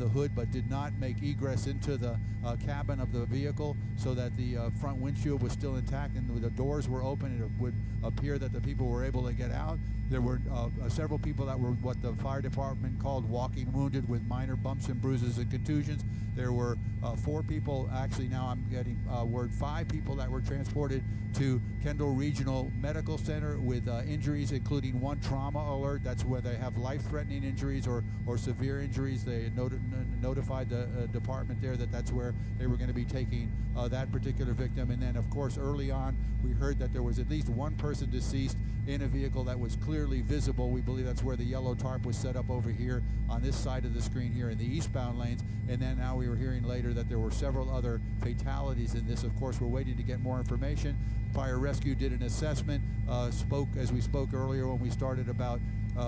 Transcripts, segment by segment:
the hood but did not make egress into the cabin of the vehicle, so that the front windshield was still intact and the doors were open. It would appear that the people were able to get out. There were several people that were what the fire department called walking wounded with minor bumps and bruises and contusions. There were 4 people, actually now I'm getting word 5 people that were transported to Kendall Regional Medical Center with injuries, including 1 trauma alert. That's where they have life-threatening injuries or severe injuries. They notified the department there that that's where they were going to be taking that particular victim. And then, of course, early on, we heard that there was at least 1 person deceased in a vehicle that was clearly visible. We believe that's where the yellow tarp was set up over here on this side of the screen here in the eastbound lanes. And then now we were hearing later that there were several other fatalities in this. Of course, we're waiting to get more information. Fire Rescue did an assessment, spoke as we spoke earlier when we started about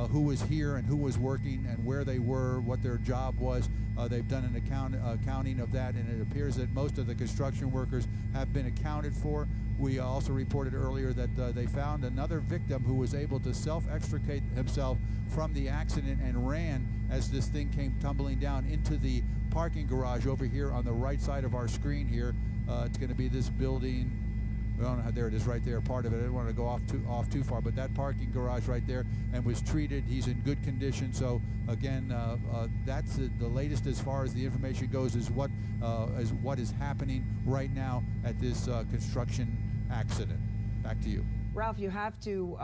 who was here and who was working and where they were, what their job was. They've done an accounting of that, and it appears that most of the construction workers have been accounted for. We also reported earlier that they found another victim who was able to self-extricate himself from the accident and ran as this thing came tumbling down into the parking garage over here on the right side of our screen here. It's going to be this building. I don't know how, there it is right there, part of it. I didn't want to go off too far, but that parking garage right there, and was treated. He's in good condition. So again, that's the latest as far as the information goes, is what is happening right now at this construction accident. Back to you. Ralph, you have to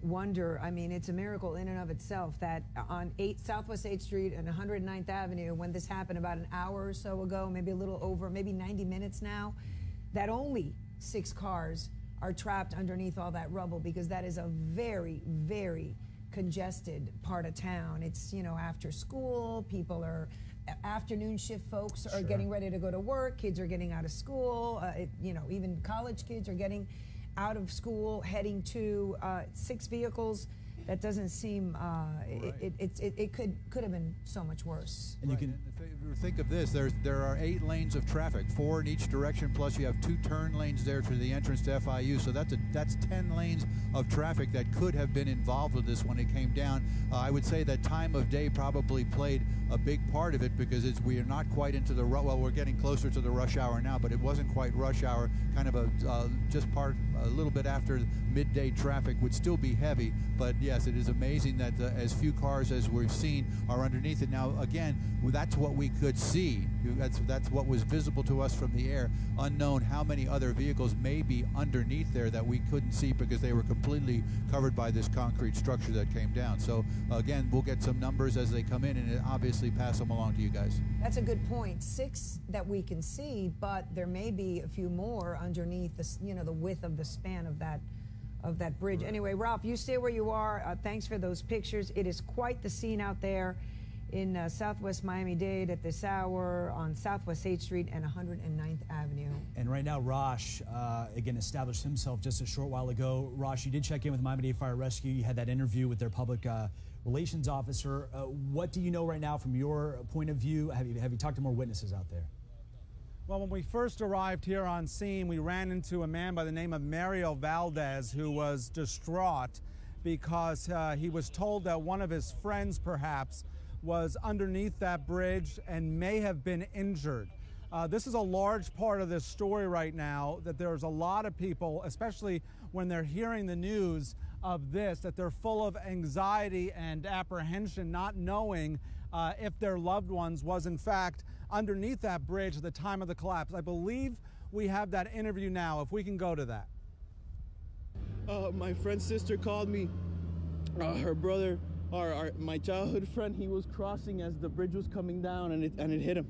wonder, I mean, it's a miracle in and of itself that on Southwest 8th Street and 109th Avenue, when this happened about an hour or so ago, maybe a little over, maybe 90 minutes now, that only 6 cars are trapped underneath all that rubble, because that is a very, very congested part of town. It's, you know, after school, people are, afternoon shift folks are getting ready to go to work, kids are getting out of school, you know, even college kids are getting out of school, heading to 6 vehicles. That doesn't seem, it could have been so much worse. And you can think of this, there are 8 lanes of traffic, 4 in each direction, plus you have 2 turn lanes there to the entrance to FIU, so that's 10 lanes of traffic that could have been involved with this when it came down. I would say that time of day probably played a big part of it, because we are not quite into the, well, we're getting closer to the rush hour now, but it wasn't quite rush hour, kind of just a little bit after midday traffic would still be heavy, but yes, it is amazing that as few cars as we've seen are underneath it. Now, again, that's what we could see. That's what was visible to us from the air. Unknown how many other vehicles may be underneath there that we couldn't see because they were completely covered by this concrete structure that came down. So, again, we'll get some numbers as they come in and obviously pass them along to you guys. That's a good point. 6 that we can see, but there may be a few more underneath the, you know, the width of the span of that bridge. Right. Anyway, Ralph, you stay where you are. Thanks for those pictures. It is quite the scene out there in Southwest Miami-Dade at this hour on Southwest 8th Street and 109th Avenue. And right now, Rosh, again, established himself just a short while ago. Rosh, you did check in with Miami-Dade Fire Rescue. You had that interview with their public relations officer. What do you know right now from your point of view? Have you talked to more witnesses out there? Well, when we first arrived here on scene, we ran into a man by the name of Mario Valdez, who was distraught because he was told that one of his friends, perhaps, was underneath that bridge and may have been injured. This is a large part of this story right now, that there's a lot of people, especially when they're hearing the news of this, that they're full of anxiety and apprehension, not knowing if their loved ones was in fact underneath that bridge at the time of the collapse. I believe we have that interview now, if we can go to that. My friend's sister called me. Her brother, my childhood friend, he was crossing as the bridge was coming down, and it hit him.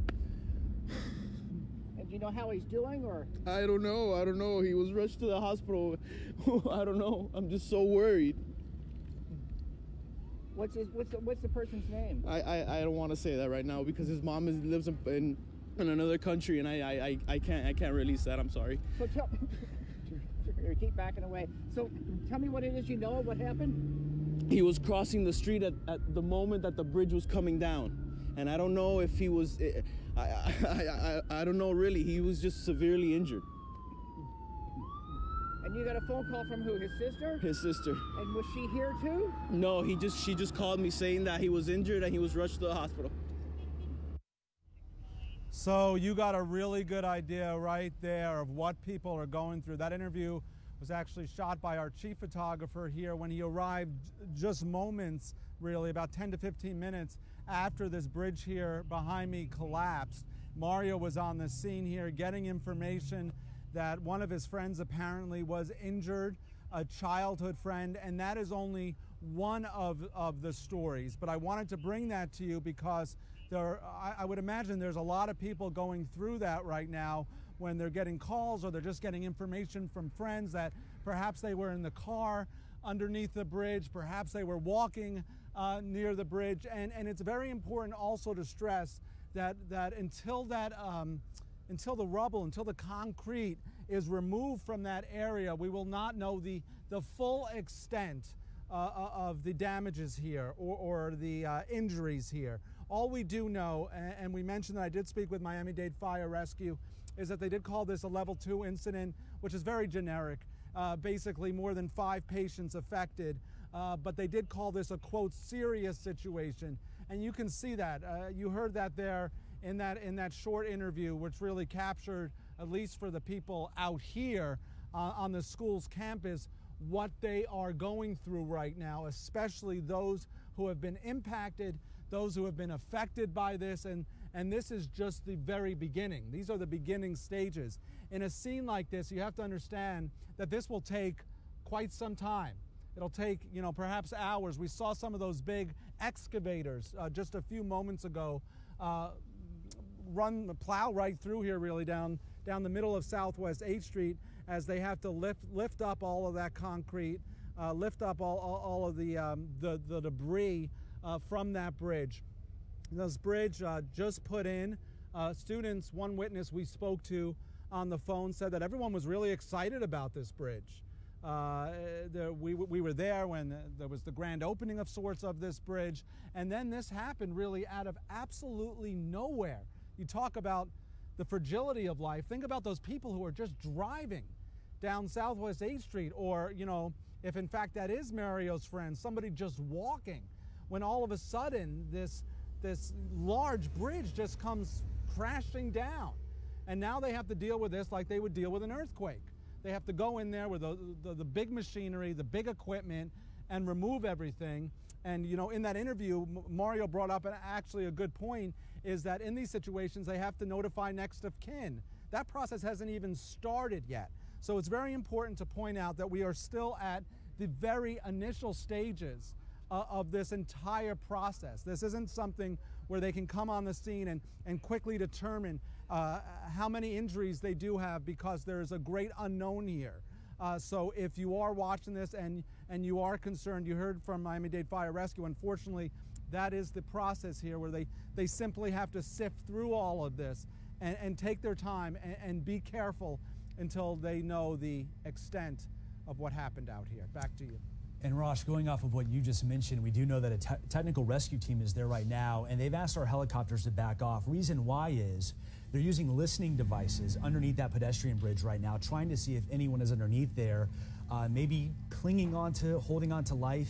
And do you know how he's doing, or? I don't know. He was rushed to the hospital. I don't know. I'm just so worried. What's the person's name? I don't want to say that right now because his mom lives in another country, and I can't release that. I'm sorry. So keep backing away. So tell me what it is you know, what happened? He was crossing the street at the moment that the bridge was coming down, and I don't know if he was. I don't know really. He was just severely injured. And you got a phone call from who? His sister? His sister. And was she here too? No, she just called me saying that he was injured and he was rushed to the hospital. So you got a really good idea right there of what people are going through. That interview was actually shot by our chief photographer here when he arrived just moments, really, about 10 to 15 minutes after this bridge here behind me collapsed. Mario was on the scene here getting information that one of his friends apparently was injured, a childhood friend, and that is only one of the stories. But I wanted to bring that to you because I would imagine there's a lot of people going through that right now when they're getting calls or they're just getting information from friends that perhaps they were in the car underneath the bridge, perhaps they were walking near the bridge. And it's very important also to stress that until the rubble, until the concrete is removed from that area, we will not know the full extent of the damages here or the injuries here. All we do know, and we mentioned that I did speak with Miami-Dade Fire Rescue, is that they did call this a level 2 incident, which is very generic. Basically more than 5 patients affected, but they did call this a, quote, serious situation. And you can see that. You heard that there in that short interview, which really captured, at least for the people out here on the school's campus, what they are going through right now, especially those who have been impacted, those who have been affected by this, and this is just the very beginning. These are the beginning stages. In a scene like this, you have to understand that this will take quite some time. It'll take, perhaps hours. We saw some of those big excavators just a few moments ago plow right through here, really down the middle of Southwest 8th Street, as they have to lift up all of that concrete, lift up all of the debris from that bridge. This bridge just put in. Students, one witness we spoke to on the phone said that everyone was really excited about this bridge. We were there when there was the grand opening of sorts of this bridge, and then this happened really out of absolutely nowhere. You talk about the fragility of life. Think about those people who are just driving down Southwest 8th Street, or, if in fact that is Mario's friend, somebody just walking, when all of a sudden this large bridge just comes crashing down. And now they have to deal with this like they would deal with an earthquake. They have to go in there with the big machinery, the big equipment, and remove everything. And, in that interview, Mario brought up actually a good point, is that in these situations, they have to notify next of kin. That process hasn't even started yet. So it's very important to point out that we are still at the very initial stages of this entire process. This isn't something where they can come on the scene and quickly determine how many injuries they do have, because there is a great unknown here. So if you are watching this and you are concerned, you heard from Miami-Dade Fire Rescue, unfortunately, that is the process here, where they simply have to sift through all of this and take their time and be careful until they know the extent of what happened out here. Back to you. And Rosh, going off of what you just mentioned, we do know that a technical rescue team is there right now, and they've asked our helicopters to back off. Reason why is they're using listening devices underneath that pedestrian bridge right now, trying to see if anyone is underneath there, maybe holding on to life.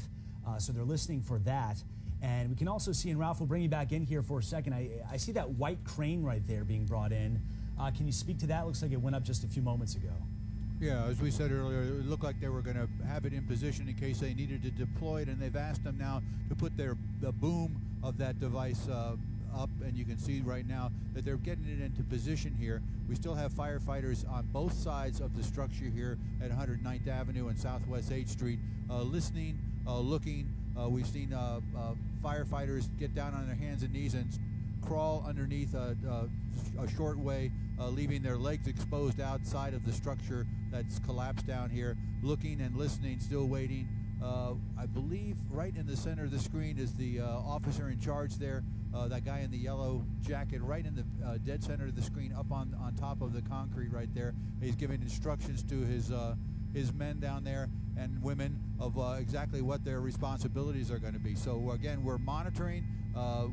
So they're listening for that. And we can also see, and Ralph, we'll bring you back in here for a second. I see that white crane right there being brought in. Can you speak to that? Looks like it went up just a few moments ago. Yeah, as we said earlier, it looked like they were going to have it in position in case they needed to deploy it, and they've asked them now to put the boom of that device up, and you can see right now that they're getting it into position here. We still have firefighters on both sides of the structure here at 109th Avenue and Southwest 8th Street, listening, looking. We've seen firefighters get down on their hands and knees and crawl underneath a short way, leaving their legs exposed outside of the structure that's collapsed down here, looking and listening, still waiting. I believe right in the center of the screen is the officer in charge there, that guy in the yellow jacket, right in the dead center of the screen, up on top of the concrete right there. He's giving instructions to his men down there and women of exactly what their responsibilities are going to be. So again, we're monitoring.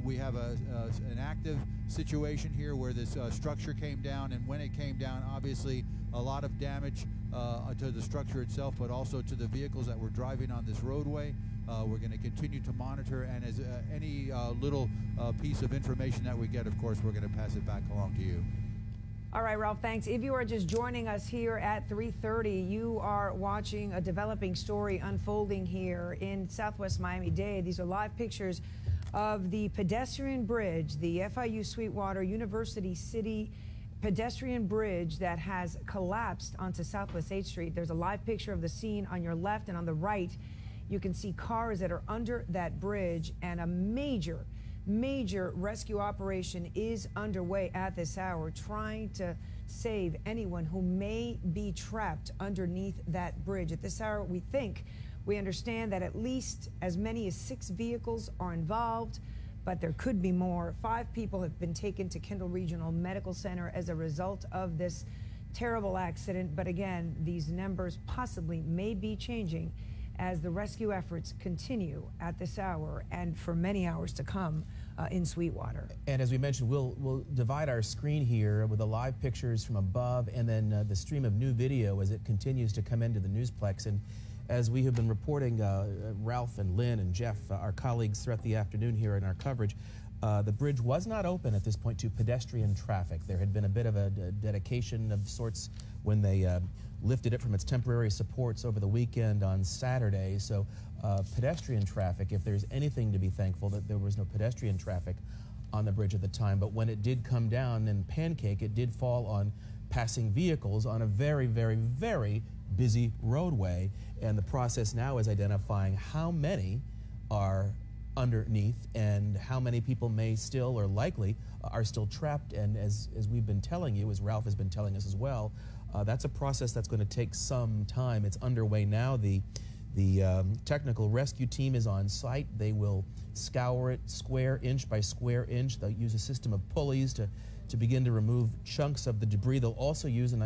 We have an active situation here where this structure came down, and when it came down, obviously a lot of damage to the structure itself, but also to the vehicles that were driving on this roadway. We're going to continue to monitor, and as any little piece of information that we get, of course, we're going to pass it back along to you. All right, Ralph, thanks. If you are just joining us here at 3:30, you are watching a developing story unfolding here in Southwest Miami-Dade. These are live pictures of the pedestrian bridge, the FIU Sweetwater University City pedestrian bridge that has collapsed onto Southwest 8th Street. There's a live picture of the scene on your left, and on the right, you can see cars that are under that bridge, and a major rescue operation is underway at this hour, trying to save anyone who may be trapped underneath that bridge. At this hour, we understand that at least as many as 6 vehicles are involved, but there could be more. 5 people have been taken to Kendall Regional Medical Center as a result of this terrible accident. But again, these numbers possibly may be changing as the rescue efforts continue at this hour and for many hours to come in Sweetwater. And as we mentioned, we'll divide our screen here with the live pictures from above, and then the stream of new video as it continues to come into the newsplex. And as we have been reporting, Ralph and Lynn and Jeff, our colleagues throughout the afternoon here in our coverage, the bridge was not open at this point to pedestrian traffic. There had been a bit of a dedication of sorts when they lifted it from its temporary supports over the weekend on Saturday. So pedestrian traffic, if there's anything to be thankful that there was no pedestrian traffic on the bridge at the time. But when it did come down and pancake, it did fall on passing vehicles on a very, very, very busy roadway. And the process now is identifying how many are underneath and how many people may still or likely are still trapped. And as we've been telling you, as Ralph has been telling us as well, that's a process that's going to take some time. It's underway now. The technical rescue team is on site. They will scour it square inch by square inch. They'll use a system of pulleys to begin to remove chunks of the debris. They'll also use, and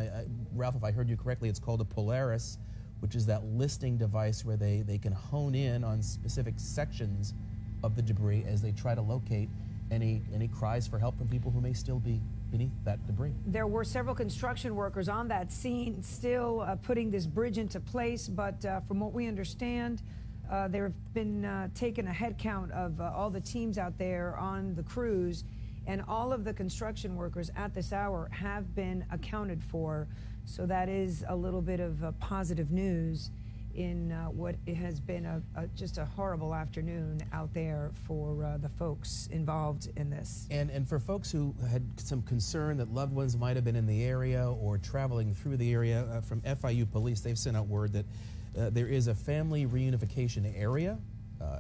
Ralph, if I heard you correctly, it's called a Polaris, which is that listing device where they can hone in on specific sections of the debris as they try to locate any cries for help from people who may still be beneath that debris. There were several construction workers on that scene still putting this bridge into place, but from what we understand, there have been taken a head count of all the teams out there on the crews, and all of the construction workers at this hour have been accounted for. So that is a little bit of positive news in what has been just a horrible afternoon out there for the folks involved in this. And for folks who had some concern that loved ones might have been in the area or traveling through the area, from FIU police, they've sent out word that there is a family reunification area.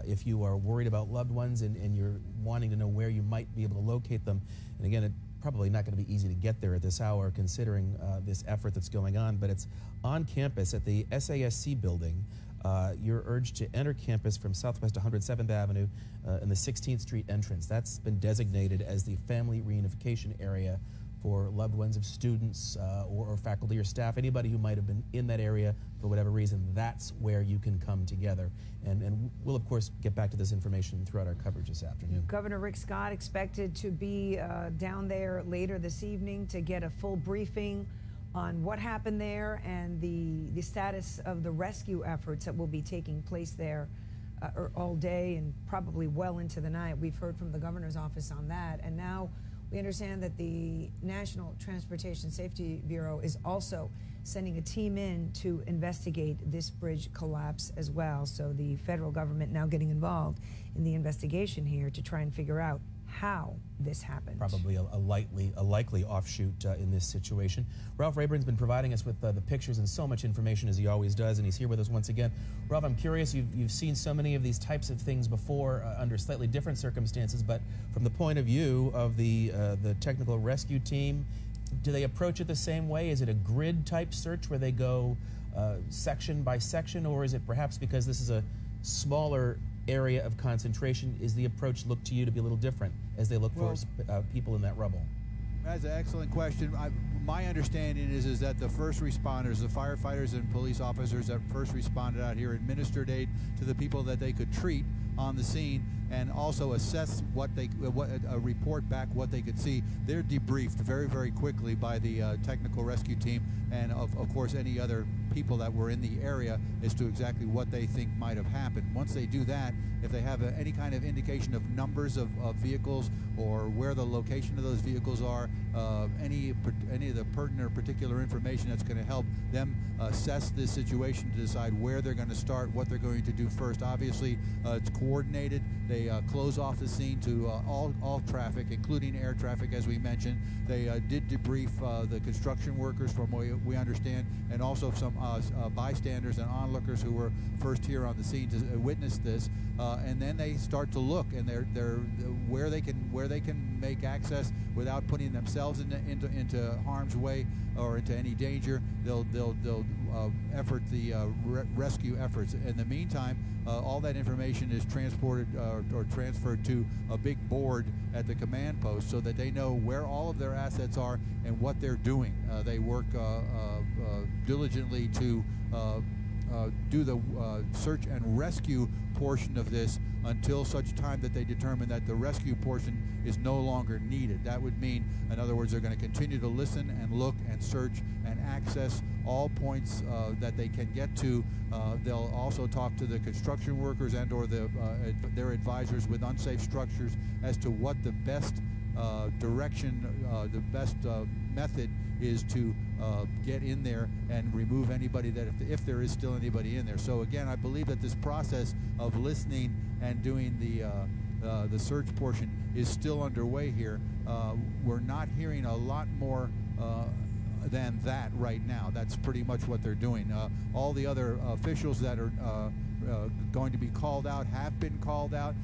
If you are worried about loved ones and you're wanting to know where you might be able to locate them, and again, it's probably not going to be easy to get there at this hour considering this effort that's going on, but it's on campus at the SASC building. You're urged to enter campus from Southwest 107th Avenue in the 16th Street entrance. That's been designated as the family reunification area for loved ones of students or faculty or staff, anybody who might have been in that area for whatever reason. That's where you can come together. And we'll, of course, get back to this information throughout our coverage this afternoon. Governor Rick Scott expected to be down there later this evening to get a full briefing on what happened there and the status of the rescue efforts that will be taking place there all day and probably well into the night. We've heard from the governor's office on that. And now we understand that the National Transportation Safety Bureau is also sending a team in to investigate this bridge collapse as well. So the federal government now getting involved in the investigation here to try and figure out how this happened. Probably a likely offshoot in this situation. Ralph Rayburn's been providing us with the pictures and so much information, as he always does, and he's here with us once again. Ralph, I'm curious, you've seen so many of these types of things before under slightly different circumstances, but from the point of view of the technical rescue team, do they approach it the same way? Is it a grid type search where they go section by section, or is it perhaps because this is a smaller area of concentration, is the approach look to you to be a little different as they look for people in that rubble? That's an excellent question. My understanding is that the first responders, the firefighters and police officers that first responded out here administered aid to the people that they could treat on the scene, and also assess report back what they could see. They're debriefed very, very quickly by the technical rescue team, and of course any other people that were in the area as to exactly what they think might have happened. Once they do that, if they have any kind of indication of numbers of vehicles or where the location of those vehicles are, any of the pertinent or particular information that's going to help them assess this situation to decide where they're going to start, what they're going to do first. Obviously, it's coordinated. They close off the scene to all traffic, including air traffic, as we mentioned. They did debrief the construction workers, from what we understand, and also some bystanders and onlookers who were first here on the scene to witness this. And then they start to look, and they're where they can make access without putting themselves into harm's way or into any danger. They'll effort the rescue efforts. In the meantime, all that information is transported or transferred to a big board at the command post so that they know where all of their assets are and what they're doing. They work diligently to do the search and rescue portion of this until such time that they determine that the rescue portion is no longer needed. That would mean, in other words, they're going to continue to listen and look and search and access all points that they can get to. They'll also talk to the construction workers and or their advisors with unsafe structures as to what the best direction, the best method is to get in there and remove anybody that if there is still anybody in there. So again, I believe that this process of listening and doing the search portion is still underway here. We're not hearing a lot more than that right now. That's pretty much what they're doing. All the other officials that are going to be called out have been called out.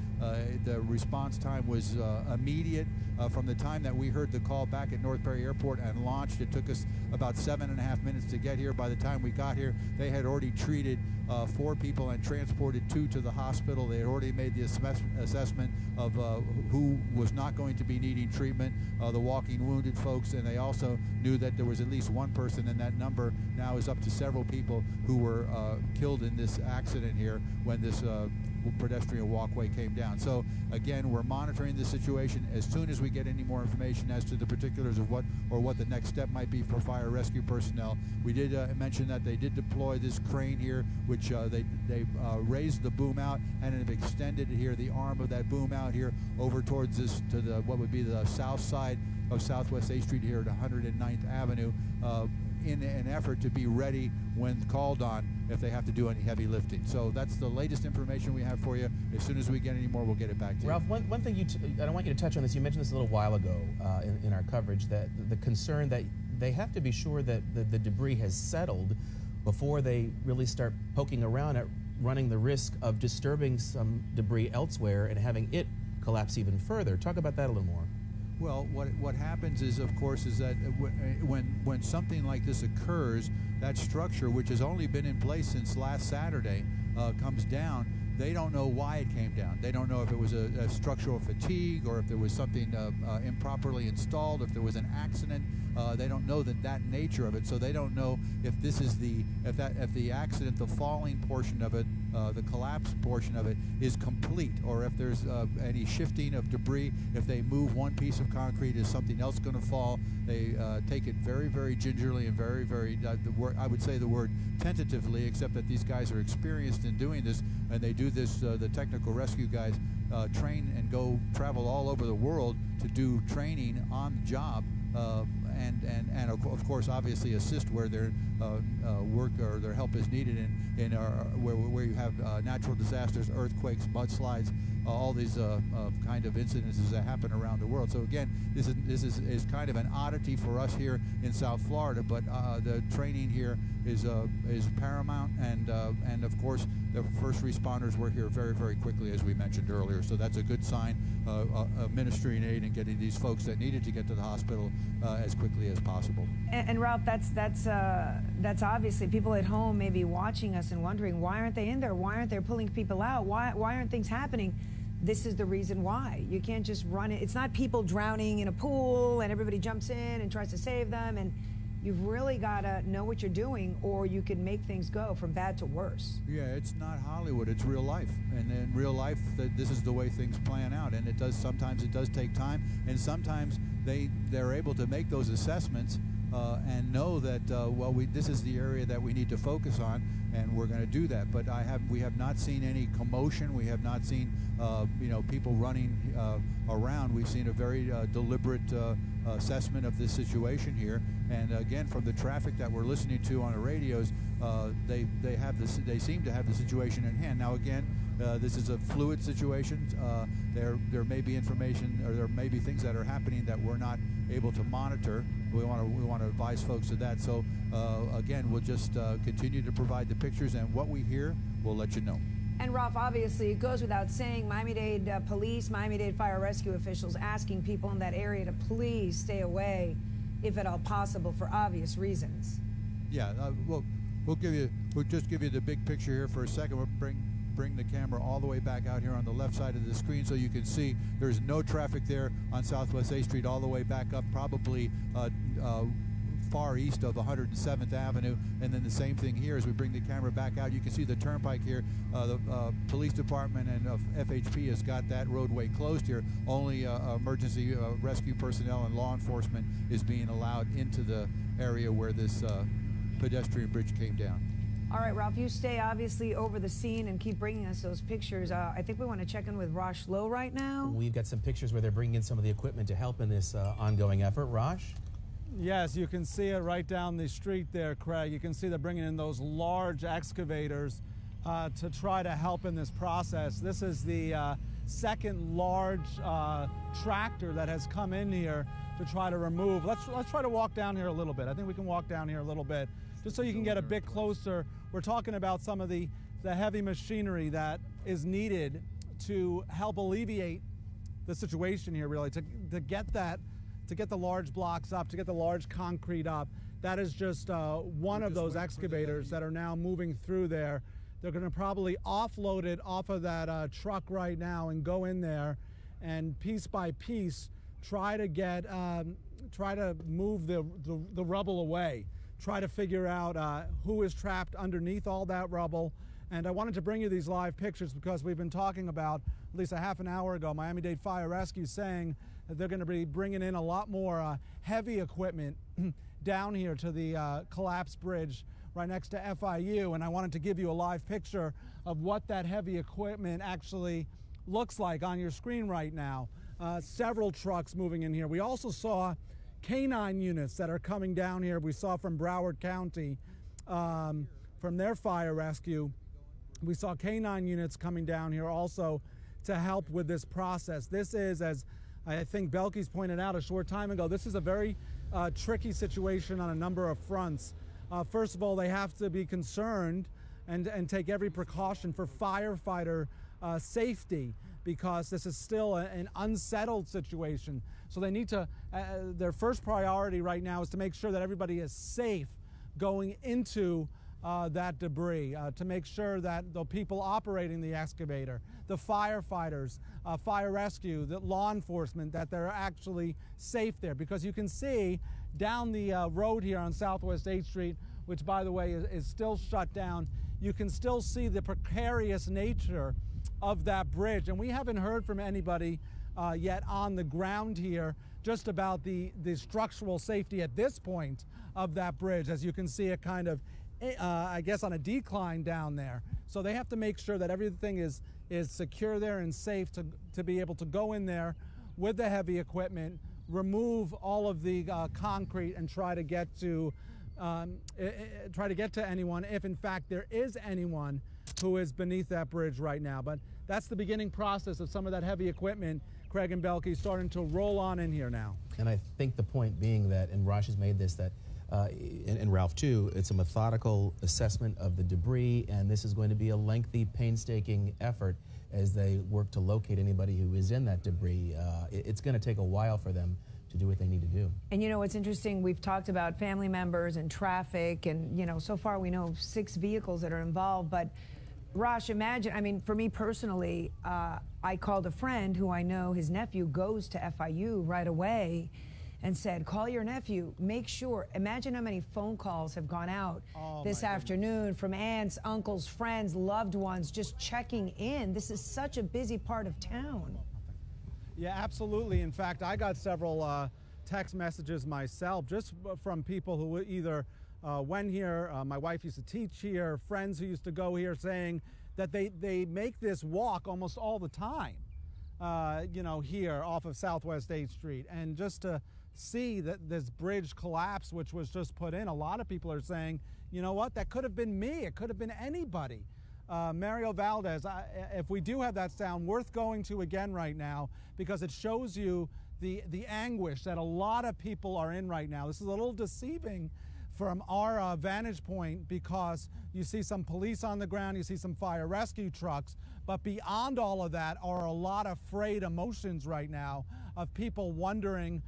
The response time was immediate. From the time that we heard the call back at North Perry Airport and launched, it took us about 7.5 minutes to get here. By the time we got here, they had already treated 4 people and transported 2 to the hospital. They had already made the assessment of who was not going to be needing treatment, the walking wounded folks, and they also knew that there was at least 1 person, and that number now is up to several people who were killed in this accident here when this pedestrian walkway came down. So again, we're monitoring the situation. As soon as we get any more information as to the particulars of what the next step might be for fire rescue personnel, we did mention that they did deploy this crane here, which they raised the boom out and have extended here the arm of that boom out here over towards this to the what would be the south side of Southwest 8th Street here at 109th Avenue. In an effort to be ready when called on if they have to do any heavy lifting. So that's the latest information we have for you. As soon as we get any more, we'll get it back to Ralph, you. one thing I don't want you to touch on this. You mentioned this a little while ago in our coverage, that the concern that they have to be sure that the debris has settled before they really start poking around at running the risk of disturbing some debris elsewhere and having it collapse even further. Talk about that a little more. Well, what happens is, of course, is that when something like this occurs, that structure, which has only been in place since last Saturday, comes down. They don't know why it came down. They don't know if it was a structural fatigue or if there was something improperly installed, if there was an accident. They don't know that nature of it, so they don't know if this is if the accident, the falling portion of it, the collapse portion of it is complete, or if there's any shifting of debris. If they move one piece of concrete, is something else going to fall? They take it very, very gingerly and very, very, I would say the word tentatively, except that these guys are experienced in doing this, and they do this, the technical rescue guys train and go travel all over the world to do training on the job. And of course, obviously assist where their work or their help is needed where you have natural disasters, earthquakes, mudslides, all these kind of incidences that happen around the world. So again, this is kind of an oddity for us here in South Florida, but the training here is paramount, and of course the first responders were here very, very quickly, as we mentioned earlier. So that's a good sign of ministering aid and getting these folks that needed to get to the hospital as quickly as possible. And Ralph, that's obviously people at home may be watching us and wondering, why aren't they in there? Why aren't they pulling people out? Why aren't things happening? This is the reason why. You can't just run it. It's not people drowning in a pool and everybody jumps in and tries to save them. And you've really got to know what you're doing, or you can make things go from bad to worse. Yeah, it's not Hollywood, it's real life. And in real life, this is the way things plan out. And sometimes it does take time, and sometimes they're able to make those assessments and know that, this is the area that we need to focus on, and we're going to do that. But we have not seen any commotion. We have not seen, people running around. We've seen a very deliberate assessment of this situation here. And again, from the traffic that we're listening to on the radios, they seem to have the situation in hand. Now again, this is a fluid situation. There may be information, or there may be things that are happening that we're not able to monitor. We want to advise folks of that. So again, we'll just continue to provide the pictures, and what we hear, we'll let you know. And Ralph, obviously, it goes without saying, Miami-Dade police, Miami-Dade fire rescue officials asking people in that area to please stay away, if at all possible, for obvious reasons. Yeah, we'll just give you the big picture here for a second. We'll bring the camera all the way back out here on the left side of the screen, so you can see there's no traffic there on Southwest 8th Street, all the way back up, probably far east of 107th Avenue, and then the same thing here as we bring the camera back out. You can see the turnpike here. The police department and FHP has got that roadway closed here. Only emergency rescue personnel and law enforcement is being allowed into the area where this pedestrian bridge came down. All right, Ralph, you stay obviously over the scene and keep bringing us those pictures. I think we want to check in with Rosh Lowe right now. We've got some pictures where they're bringing in some of the equipment to help in this ongoing effort. Rosh? Yes, you can see it right down the street there, Craig. You can see they're bringing in those large excavators to try to help in this process. This is the second large tractor that has come in here to try to remove. Let's try to walk down here a little bit. I think we can walk down here a little bit just so you can get a bit closer. We're talking about some of the heavy machinery that is needed to help alleviate the situation here, really, to get the large blocks up, to get the large concrete up. That is just one of those excavators that are now moving through there. They're going to probably offload it off of that truck right now and go in there and piece by piece try to move the rubble away, try to figure out who is trapped underneath all that rubble. And I wanted to bring you these live pictures because we've been talking about, at least a half an hour ago, Miami-Dade Fire Rescue saying that they're going to be bringing in a lot more heavy equipment down here to the collapsed bridge right next to FIU. And I wanted to give you a live picture of what that heavy equipment actually looks like on your screen right now. Several trucks moving in here. We also saw canine units that are coming down here. We saw from Broward County, from their fire rescue. We saw canine units coming down here also to help with this process. This is, as I think Belkey's pointed out a short time ago, this is a very tricky situation on a number of fronts. First of all, they have to be concerned and take every precaution for firefighter safety, because this is still an unsettled situation. So they need to, their first priority right now is to make sure that everybody is safe going into that debris, to make sure that the people operating the excavator, the firefighters, fire rescue, the law enforcement, that they're actually safe there. Because you can see down the road here on Southwest 8th Street, which by the way is still shut down, you can still see the precarious nature of that bridge. And we haven't heard from anybody yet on the ground here just about the structural safety at this point of that bridge. As you can see, it kind of I guess on a decline down there. So they have to make sure that everything is secure there and safe to be able to go in there with the heavy equipment, remove all of the concrete, and try to get to anyone, if in fact there is anyone who is beneath that bridge right now. But that's the beginning process of some of that heavy equipment, Craig and Belkey, starting to roll on in here now. And I think the point being that, and Rosh has made this, that and Ralph too, it's a methodical assessment of the debris, and this is going to be a lengthy, painstaking effort as they work to locate anybody who is in that debris. It's going to take a while for them to do what they need to do. And you know what's interesting, we've talked about family members and traffic, and you know, so far we know 6 vehicles that are involved. But Rosh, imagine, I mean, for me personally, I called a friend who I know, his nephew goes to FIU right away. and said, call your nephew, make sure. Imagine how many phone calls have gone out this afternoon from aunts, uncles, friends, loved ones, just checking in. This is such a busy part of town. Yeah, absolutely. In fact, I got several text messages myself just from people who either went here, my wife used to teach here, friends who used to go here, saying that they make this walk almost all the time, you know, here off of Southwest 8th Street. And just to see that this bridge collapse, which was just put in, a lot of people are saying, you know what, that could have been me, it could have been anybody. Mario Valdez, if we do have that sound, worth going to again right now, because it shows you the anguish that a lot of people are in right now. This is a little deceiving from our vantage point, because you see some police on the ground, you see some fire rescue trucks, but beyond all of that are a lot of frayed emotions right now of people wondering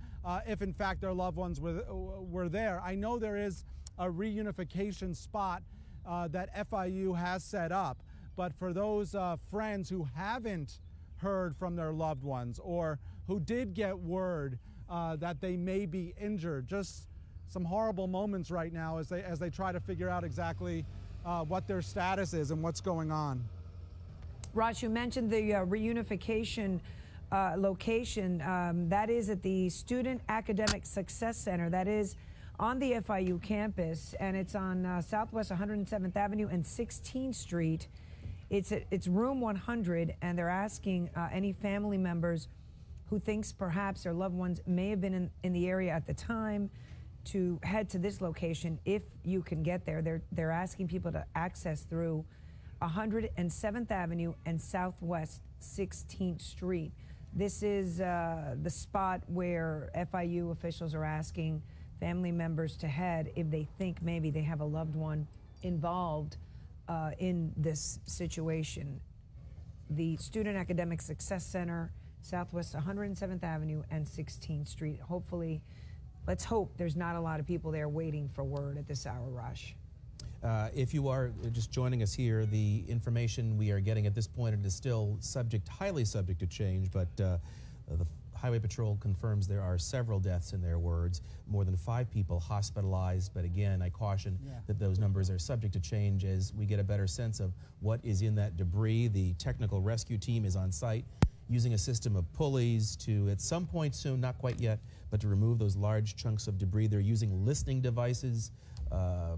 if in fact their loved ones were there. I know there is a reunification spot that FIU has set up, but for those friends who haven't heard from their loved ones or who did get word that they may be injured, just some horrible moments right now as they try to figure out exactly what their status is and what's going on. Raj, you mentioned the reunification location. That is at the Student Academic Success Center. That is on the FIU campus, and it's on Southwest 107th Avenue and 16th Street. It's room 100, and they're asking any family members who thinks perhaps their loved ones may have been in the area at the time to head to this location if you can get there. They're asking people to access through 107th Avenue and Southwest 16th Street. This is the spot where FIU officials are asking family members to head if they think maybe they have a loved one involved in this situation. The Student Academic Success Center, Southwest 107th Avenue and 16th Street. Hopefully, let's hope there's not a lot of people there waiting for word at this hour, Raj. If you are just joining us here, the information we are getting at this point, it is still highly subject to change, but the Highway Patrol confirms there are several deaths in their words, more than 5 people hospitalized. But again, I caution that those numbers are subject to change as we get a better sense of what is in that debris. The technical rescue team is on site using a system of pulleys to, at some point soon, not quite yet, but to remove those large chunks of debris. They're using listening devices,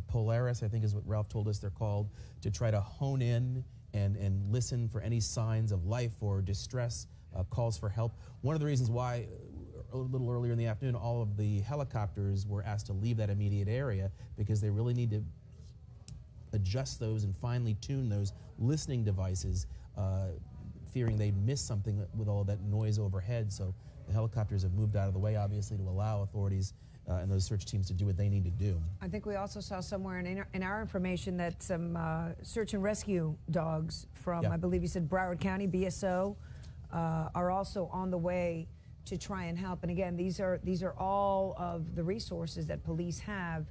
Polaris, I think is what Ralph told us they're called, to try to hone in and listen for any signs of life or distress, calls for help. One of the reasons why a little earlier in the afternoon all of the helicopters were asked to leave that immediate area, because they really need to adjust those and finely tune those listening devices, fearing they'd miss something with all of that noise overhead. So the helicopters have moved out of the way, obviously, to allow authorities and those search teams to do what they need to do. I think we also saw somewhere in our information that some search and rescue dogs from, I believe you said Broward County, BSO, are also on the way to try and help. And again, these are all of the resources that police have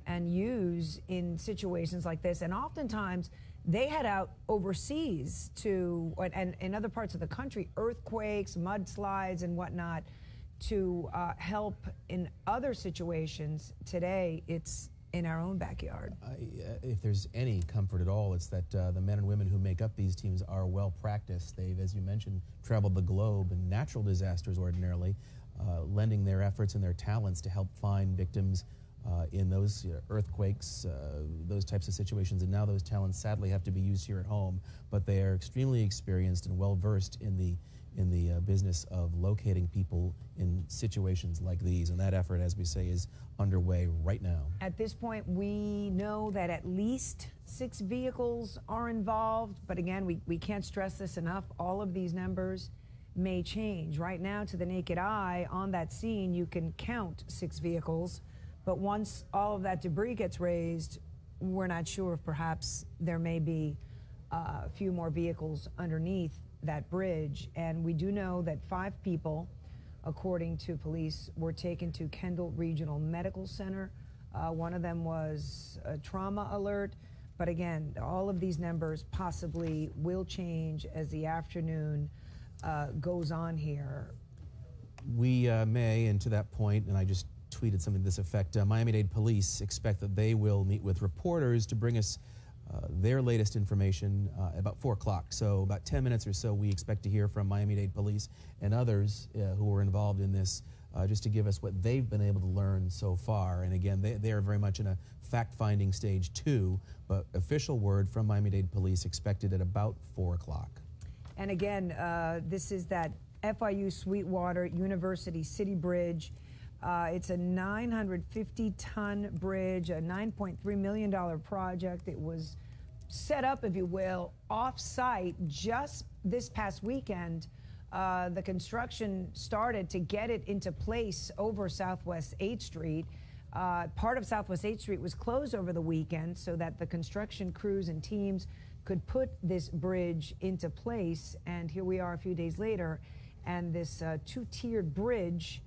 and use in situations like this. And oftentimes they head out overseas to, and in other parts of the country, earthquakes, mudslides and whatnot, to help in other situations. Today, it's in our own backyard. If there's any comfort at all, it's that the men and women who make up these teams are well practiced. They've, as you mentioned, traveled the globe in natural disasters ordinarily, lending their efforts and their talents to help find victims in those earthquakes, those types of situations. And now those talents sadly have to be used here at home, but they are extremely experienced and well versed in the business of locating people in situations like these. And that effort, as we say, is underway right now. At this point, we know that at least 6 vehicles are involved. But again, we can't stress this enough. All of these numbers may change. Right now, to the naked eye, on that scene, you can count 6 vehicles. But once all of that debris gets raised, we're not sure if perhaps there may be a few more vehicles underneath that bridge. And we do know that 5 people, according to police, were taken to Kendall Regional Medical Center. One of them was a trauma alert. But again, all of these numbers possibly will change as the afternoon goes on here. We may, and to that point, and I just tweeted something to this effect, Miami-Dade police expect that they will meet with reporters to bring us their latest information about 4 o'clock. So about 10 minutes or so, we expect to hear from Miami-Dade police and others who were involved in this, just to give us what they've been able to learn so far. And again, they are very much in a fact-finding stage too, but official word from Miami-Dade police expected at about 4 o'clock. And again, this is that FIU Sweetwater University City Bridge. It's a 950-ton bridge, a $9.3 million project. It was set up, if you will, off-site just this past weekend. The construction started to get it into place over Southwest 8th Street. Part of Southwest 8th Street was closed over the weekend so that the construction crews and teams could put this bridge into place. And here we are a few days later, and this two-tiered bridge,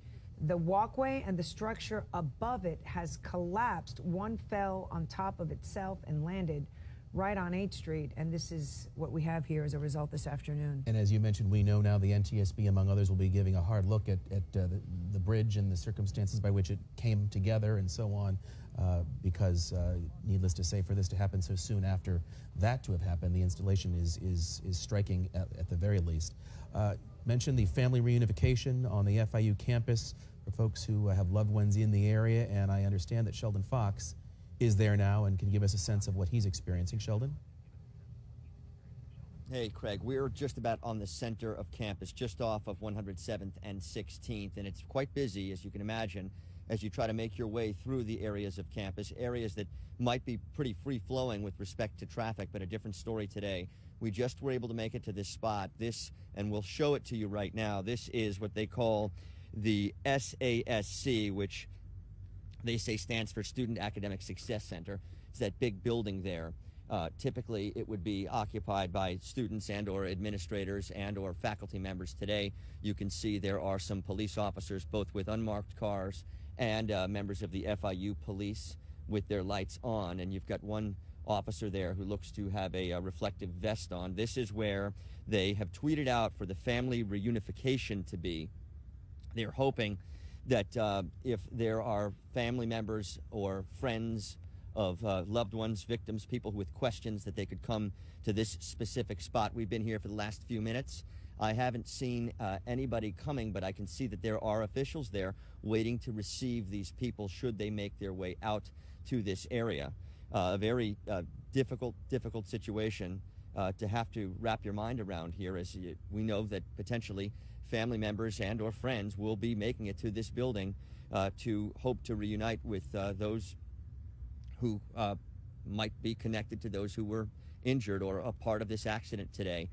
the walkway and the structure above it has collapsed. One fell on top of itself and landed right on 8th Street, and this is what we have here as a result this afternoon. And as you mentioned, we know now the NTSB, among others, will be giving a hard look at the bridge and the circumstances by which it came together and so on, because needless to say, for this to happen so soon after that to have happened, the installation is striking at the very least. Mentioned the family reunification on the FIU campus for folks who have loved ones in the area, and I understand that Sheldon Fox is there now and can give us a sense of what he's experiencing. Sheldon? Hey, Craig, we're just about on the center of campus, just off of 107th and 16th, and it's quite busy, as you can imagine, as you try to make your way through the areas of campus, areas that might be pretty free-flowing with respect to traffic, but a different story today. We just were able to make it to this spot. This, and we'll show it to you right now, this is what they call the SASC, which they say stands for Student Academic Success Center. It's that big building there. Typically, it would be occupied by students and or administrators and or faculty members. Today, you can see there are some police officers, both with unmarked cars and members of the FIU police with their lights on. And you've got one officer there who looks to have a reflective vest on. This is where they have tweeted out for the family reunification to be. They're hoping that if there are family members or friends of loved ones, victims, people with questions, that they could come to this specific spot. We've been here for the last few minutes. I haven't seen anybody coming, but I can see that there are officials there waiting to receive these people should they make their way out to this area. A very difficult situation to have to wrap your mind around here, as we know that potentially family members and or friends will be making it to this building to hope to reunite with those who might be connected to those who were injured or a part of this accident today.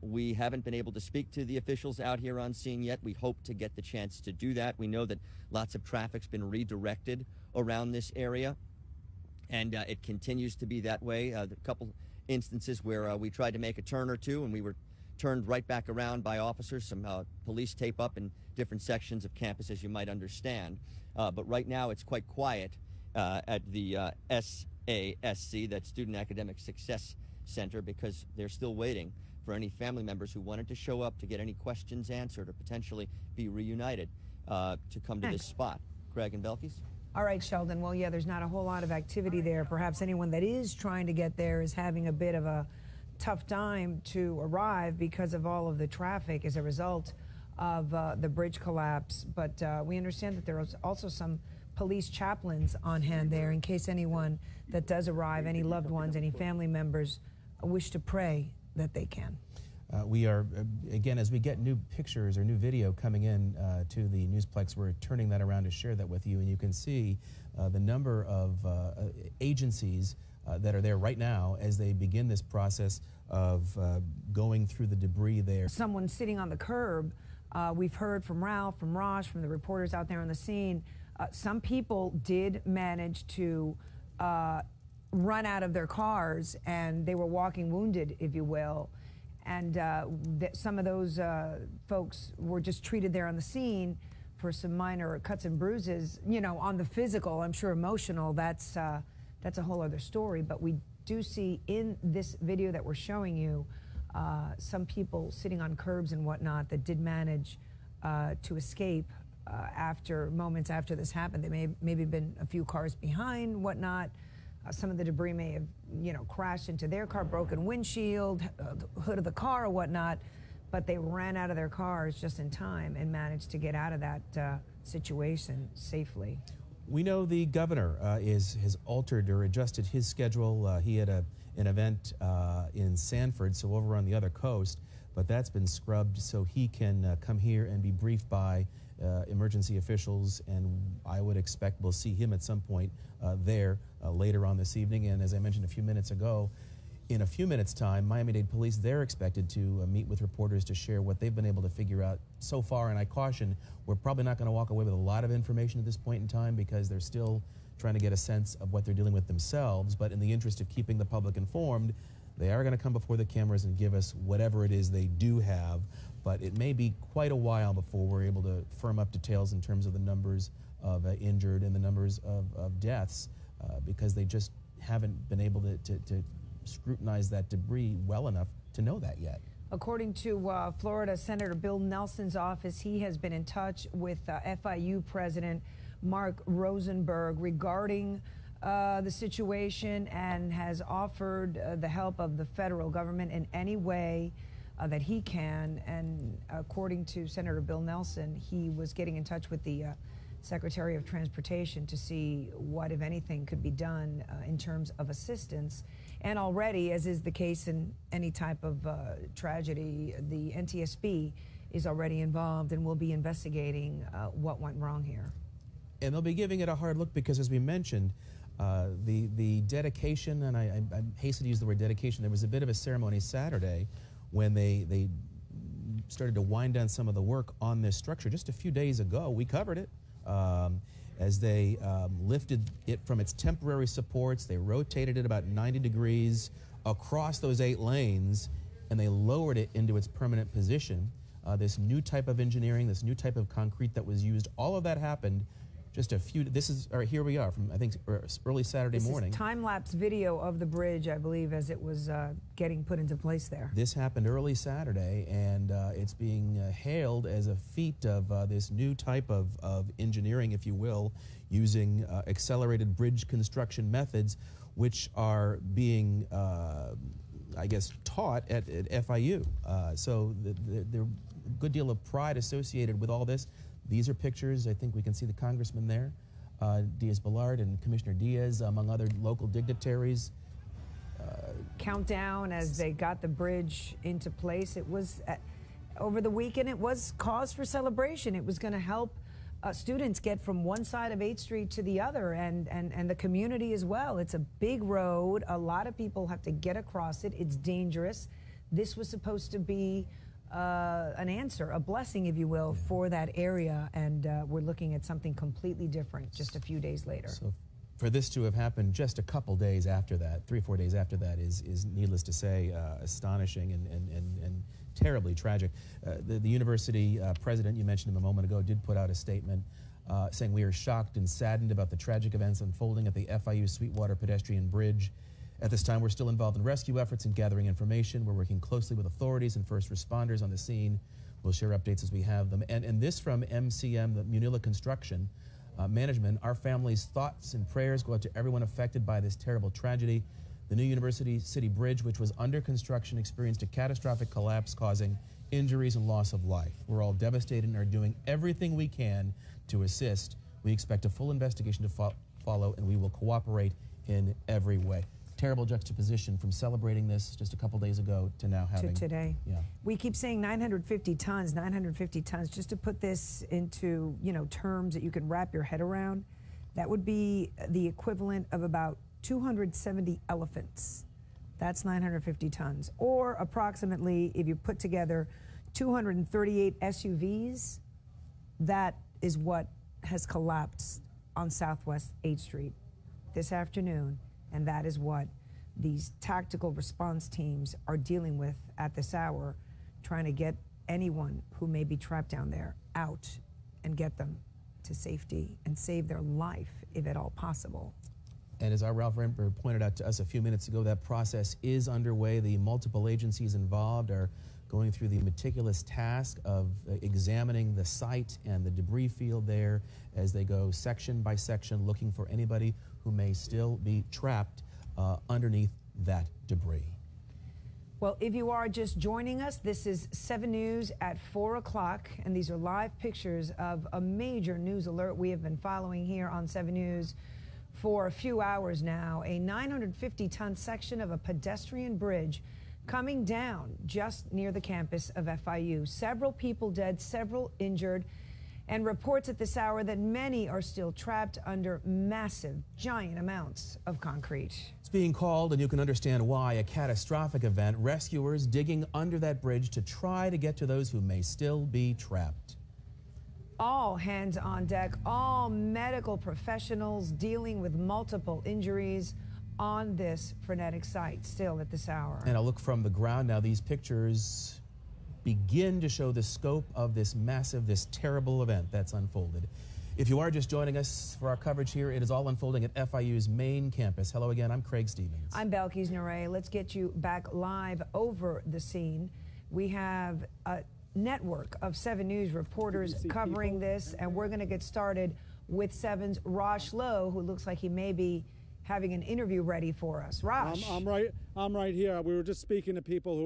We haven't been able to speak to the officials out here on scene yet. We hope to get the chance to do that. We know that lots of traffic's been redirected around this area, and it continues to be that way. A couple instances where we tried to make a turn or two and we were turned right back around by officers, some police tape up in different sections of campus, as you might understand. But right now it's quite quiet at the SASC, that Student Academic Success Center, because they're still waiting for any family members who wanted to show up to get any questions answered or potentially be reunited to come to this spot. Craig and Belkis? All right, Sheldon. Well, yeah, there's not a whole lot of activity there. Perhaps anyone that is trying to get there is having a bit of a tough time to arrive because of all of the traffic as a result of the bridge collapse. But we understand that there is also some police chaplains on hand there in case anyone that does arrive, any loved ones, any family members, wish to pray that they can. We are, again, as we get new pictures or new video coming in to the Newsplex, we're turning that around to share that with you, and you can see the number of agencies that are there right now as they begin this process of going through the debris there. Someone sitting on the curb. We've heard from Ralph, from Raj, from the reporters out there on the scene. Some people did manage to run out of their cars, and they were walking wounded, if you will. And some of those folks were just treated there on the scene for some minor cuts and bruises. You know, on the physical, I'm sure emotional, that's a whole other story. But we do see in this video that we're showing you some people sitting on curbs and whatnot that did manage to escape moments after this happened. They may maybe been a few cars behind, whatnot. Some of the debris may have, crashed into their car, broken windshield, the hood of the car or whatnot, but they ran out of their cars just in time and managed to get out of that situation safely. We know the governor has altered or adjusted his schedule. He had an event in Sanford, so over on the other coast, but that's been scrubbed so he can come here and be briefed by emergency officials, and I would expect we'll see him at some point there later on this evening. And as I mentioned a few minutes ago, in a few minutes' time, Miami-Dade Police, they're expected to meet with reporters to share what they've been able to figure out so far. And I caution, we're probably not going to walk away with a lot of information at this point in time because they're still trying to get a sense of what they're dealing with themselves. But in the interest of keeping the public informed, they are going to come before the cameras and give us whatever it is they do have. But it may be quite a while before we're able to firm up details in terms of the numbers of injured and the numbers of deaths because they just haven't been able to scrutinize that debris well enough to know that yet. According to Florida Senator Bill Nelson's office, he has been in touch with FIU President Mark Rosenberg regarding the situation and has offered the help of the federal government in any way that he can. And according to Senator Bill Nelson, he was getting in touch with the Secretary of Transportation to see what, if anything, could be done in terms of assistance. And already, as is the case in any type of tragedy, the NTSB is already involved and will be investigating what went wrong here. And they'll be giving it a hard look because, as we mentioned, the dedication, and I hasten to use the word dedication, there was a bit of a ceremony Saturday when they started to wind down some of the work on this structure just a few days ago. We covered it. As they lifted it from its temporary supports, they rotated it about 90 degrees across those 8 lanes, and they lowered it into its permanent position. This new type of engineering, this new type of concrete that was used, all of that happened just a few, here we are from, I think, early Saturday morning. This is time-lapse video of the bridge, I believe, as it was getting put into place there. This happened early Saturday, and it's being hailed as a feat of this new type of engineering, if you will, using accelerated bridge construction methods, which are being, I guess, taught at FIU. So there's a good deal of pride associated with all this. These are pictures. I think we can see the congressman there, Diaz-Balart and Commissioner Diaz, among other local dignitaries. Countdown as they got the bridge into place. It was, over the weekend, it was cause for celebration. It was going to help students get from one side of 8th Street to the other, and the community as well. It's a big road. A lot of people have to get across it. It's dangerous. This was supposed to be an answer, a blessing, if you will, for that area, and we're looking at something completely different just a few days later. So for this to have happened just a couple days after that, 3 or 4 days after that, is needless to say astonishing and terribly tragic. The university president, you mentioned him a moment ago, did put out a statement saying, "We are shocked and saddened about the tragic events unfolding at the FIU Sweetwater pedestrian bridge. At this time, we're still involved in rescue efforts and gathering information. We're working closely with authorities and first responders on the scene. We'll share updates as we have them." And this from MCM, the Munilla Construction Management. Our family's thoughts and prayers go out to everyone affected by this terrible tragedy. The new University City Bridge, which was under construction, experienced a catastrophic collapse causing injuries and loss of life. We're all devastated and are doing everything we can to assist. We expect a full investigation to follow, and we will cooperate in every way. Terrible juxtaposition from celebrating this just a couple days ago to now having... To today. Yeah. We keep saying 950 tons, 950 tons. Just to put this into, terms that you can wrap your head around, that would be the equivalent of about 270 elephants. That's 950 tons. Or approximately, if you put together 238 SUVs, that is what has collapsed on Southwest 8th Street this afternoon. And that is what these tactical response teams are dealing with at this hour, trying to get anyone who may be trapped down there out and get them to safety and save their life, if at all possible. And as our Ralph Renberg pointed out to us a few minutes ago, that process is underway. The multiple agencies involved are going through the meticulous task of examining the site and the debris field there as they go section by section, looking for anybody who may still be trapped underneath that debris. Well, if you are just joining us, this is 7 News at 4 o'clock, and these are live pictures of a major news alert we have been following here on 7 News for a few hours now. A 950-ton section of a pedestrian bridge coming down just near the campus of FIU. Several people dead, several injured, and reports at this hour that many are still trapped under massive, giant amounts of concrete. It's being called, and you can understand why, a catastrophic event. Rescuers digging under that bridge to try to get to those who may still be trapped. All hands on deck, all medical professionals dealing with multiple injuries on this frenetic site still at this hour. And I'll look from the ground now. These pictures begin to show the scope of this massive, this terrible event that's unfolded. If you are just joining us for our coverage here, it is all unfolding at FIU's main campus. Hello again, I'm Craig Stevens. I'm Belkis Nure. Let's get you back live over the scene. We have a network of 7 News reporters covering this, and we're going to get started with 7's Rosh Lowe, who looks like he may be having an interview ready for us. Rosh. I'm right here. We were just speaking to people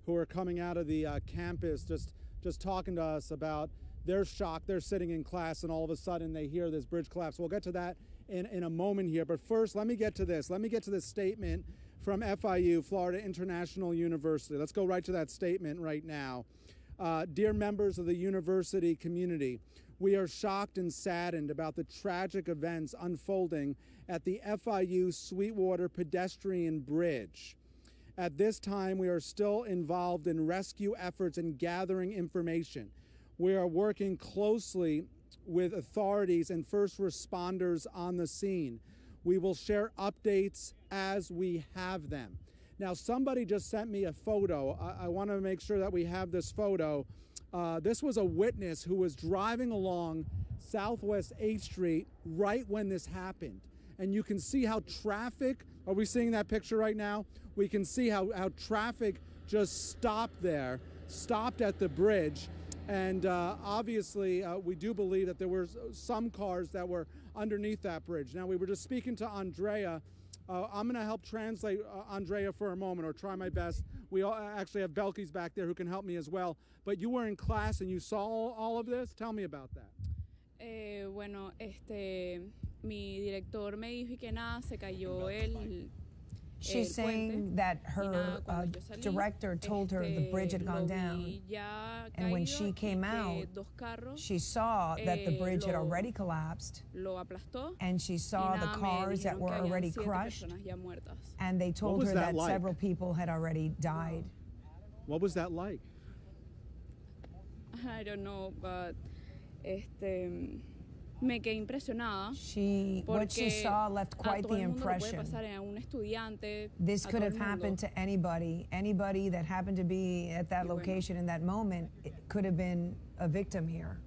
who are coming out of the campus, just talking to us about their shock. They're sitting in class and all of a sudden they hear this bridge collapse. We'll get to that in a moment here, but first let me get to this. Let me get to this statement from FIU, Florida International University. Let's go right to that statement right now. Dear members of the university community, we are shocked and saddened about the tragic events unfolding at the FIU Sweetwater pedestrian bridge. At this time, we are still involved in rescue efforts and gathering information. We are working closely with authorities and first responders on the scene. We will share updates as we have them. Now, somebody just sent me a photo. I want to make sure that we have this photo. This was a witness who was driving along Southwest 8th Street right when this happened. And you can see how traffic, are we seeing that picture right now? We can see how traffic just stopped there, stopped at the bridge. And obviously, we do believe that there were some cars that were underneath that bridge. Now, we were just speaking to Andrea. I'm going to help translate Andrea for a moment, or try my best. We actually have Belkis back there who can help me as well. But you were in class and you saw all of this. Tell me about that. Bueno, mi director me dijo que nada, se cayó el She's saying that her director told her the bridge had gone down, and when she came out, she saw that the bridge had already collapsed, and she saw the cars that were already crushed, and they told her that several people had already died. What was that like? I don't know, but me quedé impresionada. What she saw left quite the impression. This could have happened to anybody that happened to be at that location in that moment. It could have been a victim here.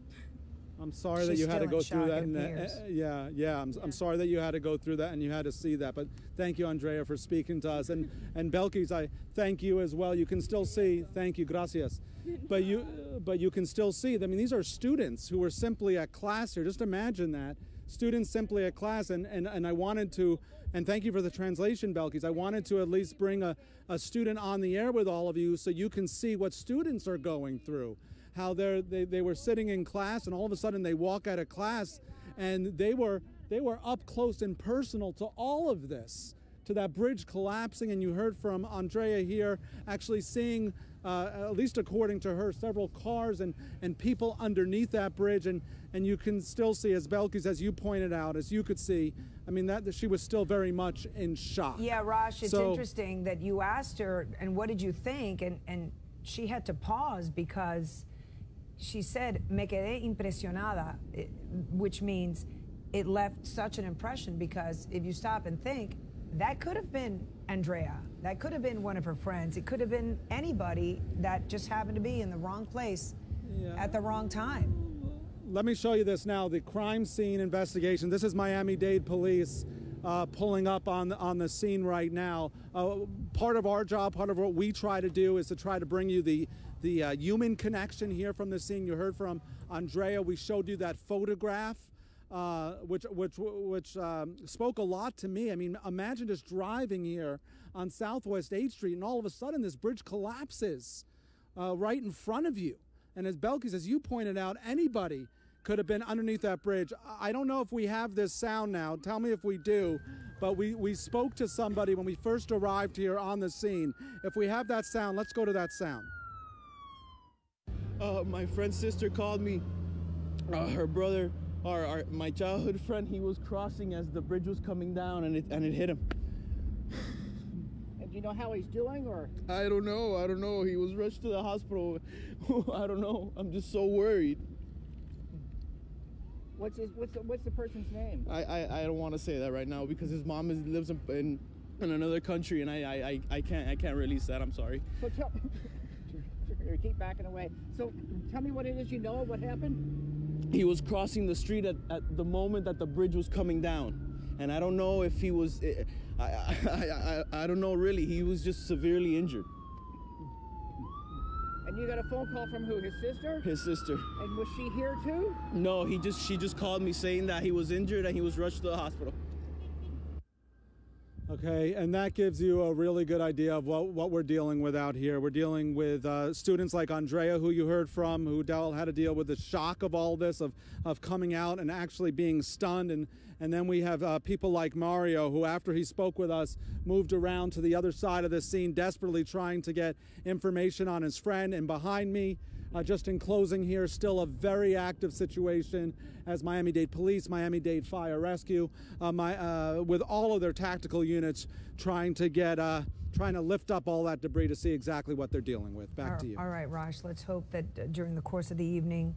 I'm sorry that you had to go through that. I'm sorry that you had to go through that and you had to see that. But thank you, Andrea, for speaking to us. And Belkis, I thank you as well. You can still see. Thank you, gracias. But you can still see. I mean, these are students who were simply at class here. Just imagine that. Students simply at class. And I wanted to, and thank you for the translation, Belkis. I wanted to at least bring a student on the air with all of you so you can see what students are going through. How they were sitting in class and all of a sudden they walk out of class and they were up close and personal to all of this, to that bridge collapsing. And you heard from Andrea here actually seeing, at least according to her, several cars and people underneath that bridge. And you can still see, as Belkis, as you pointed out, as you could see, I mean, that she was still very much in shock. Yeah, Rosh, it's interesting that you asked her, and what did you think? And she had to pause because she said, me quedé impresionada, which means it left such an impression, because if you stop and think, that could have been Andrea. That could have been one of her friends. It could have been anybody that just happened to be in the wrong place at the wrong time. Let me show you this now, the crime scene investigation. This is Miami-Dade police pulling up on the scene right now. Part of our job, part of what we try to do is to try to bring you the human connection here from the scene. You heard from Andrea. We showed you that photograph, which spoke a lot to me. I mean, imagine just driving here on Southwest 8th Street and all of a sudden this bridge collapses right in front of you. And as Belkis, as you pointed out, anybody could have been underneath that bridge. I don't know if we have this sound now. Tell me if we do. But we spoke to somebody when we first arrived here on the scene. If we have that sound, let's go to that sound. My friend's sister called me. Her brother, my childhood friend, he was crossing as the bridge was coming down, and it hit him. And do you know how he's doing, or? I don't know. He was rushed to the hospital. I don't know. I'm just so worried. What's the person's name? I don't want to say that right now because his mom lives in another country, and I can't release that. I'm sorry. So keep backing away. So tell me what it is you know. What happened? He was crossing the street at the moment that the bridge was coming down, and I don't know if he was. I don't know really. He was just severely injured. And you got a phone call from who? His sister? His sister. And was she here too? No, she just called me saying that he was injured and he was rushed to the hospital. Okay, and that gives you a really good idea of what we're dealing with out here. We're dealing with students like Andrea, who you heard from, who had to deal with the shock of all this, of coming out and actually being stunned. And then we have people like Mario, who after he spoke with us, moved around to the other side of the scene, desperately trying to get information on his friend. And behind me, just in closing here, still a very active situation as Miami-Dade Police, Miami-Dade Fire Rescue, with all of their tactical units trying to lift up all that debris to see exactly what they're dealing with. Back to you. All right, Raj, let's hope that during the course of the evening,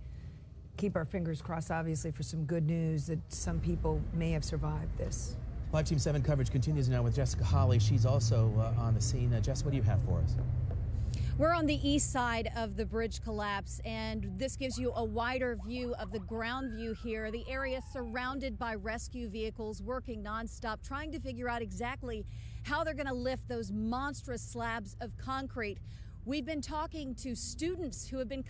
keep our fingers crossed, obviously, for some good news that some people may have survived this. Live Team 7 coverage continues now with Jessica Hawley. She's also on the scene. Jess, what do you have for us? We're on the east side of the bridge collapse, and this gives you a wider view of the ground view here. The area surrounded by rescue vehicles working nonstop, trying to figure out exactly how they're going to lift those monstrous slabs of concrete. We've been talking to students who have been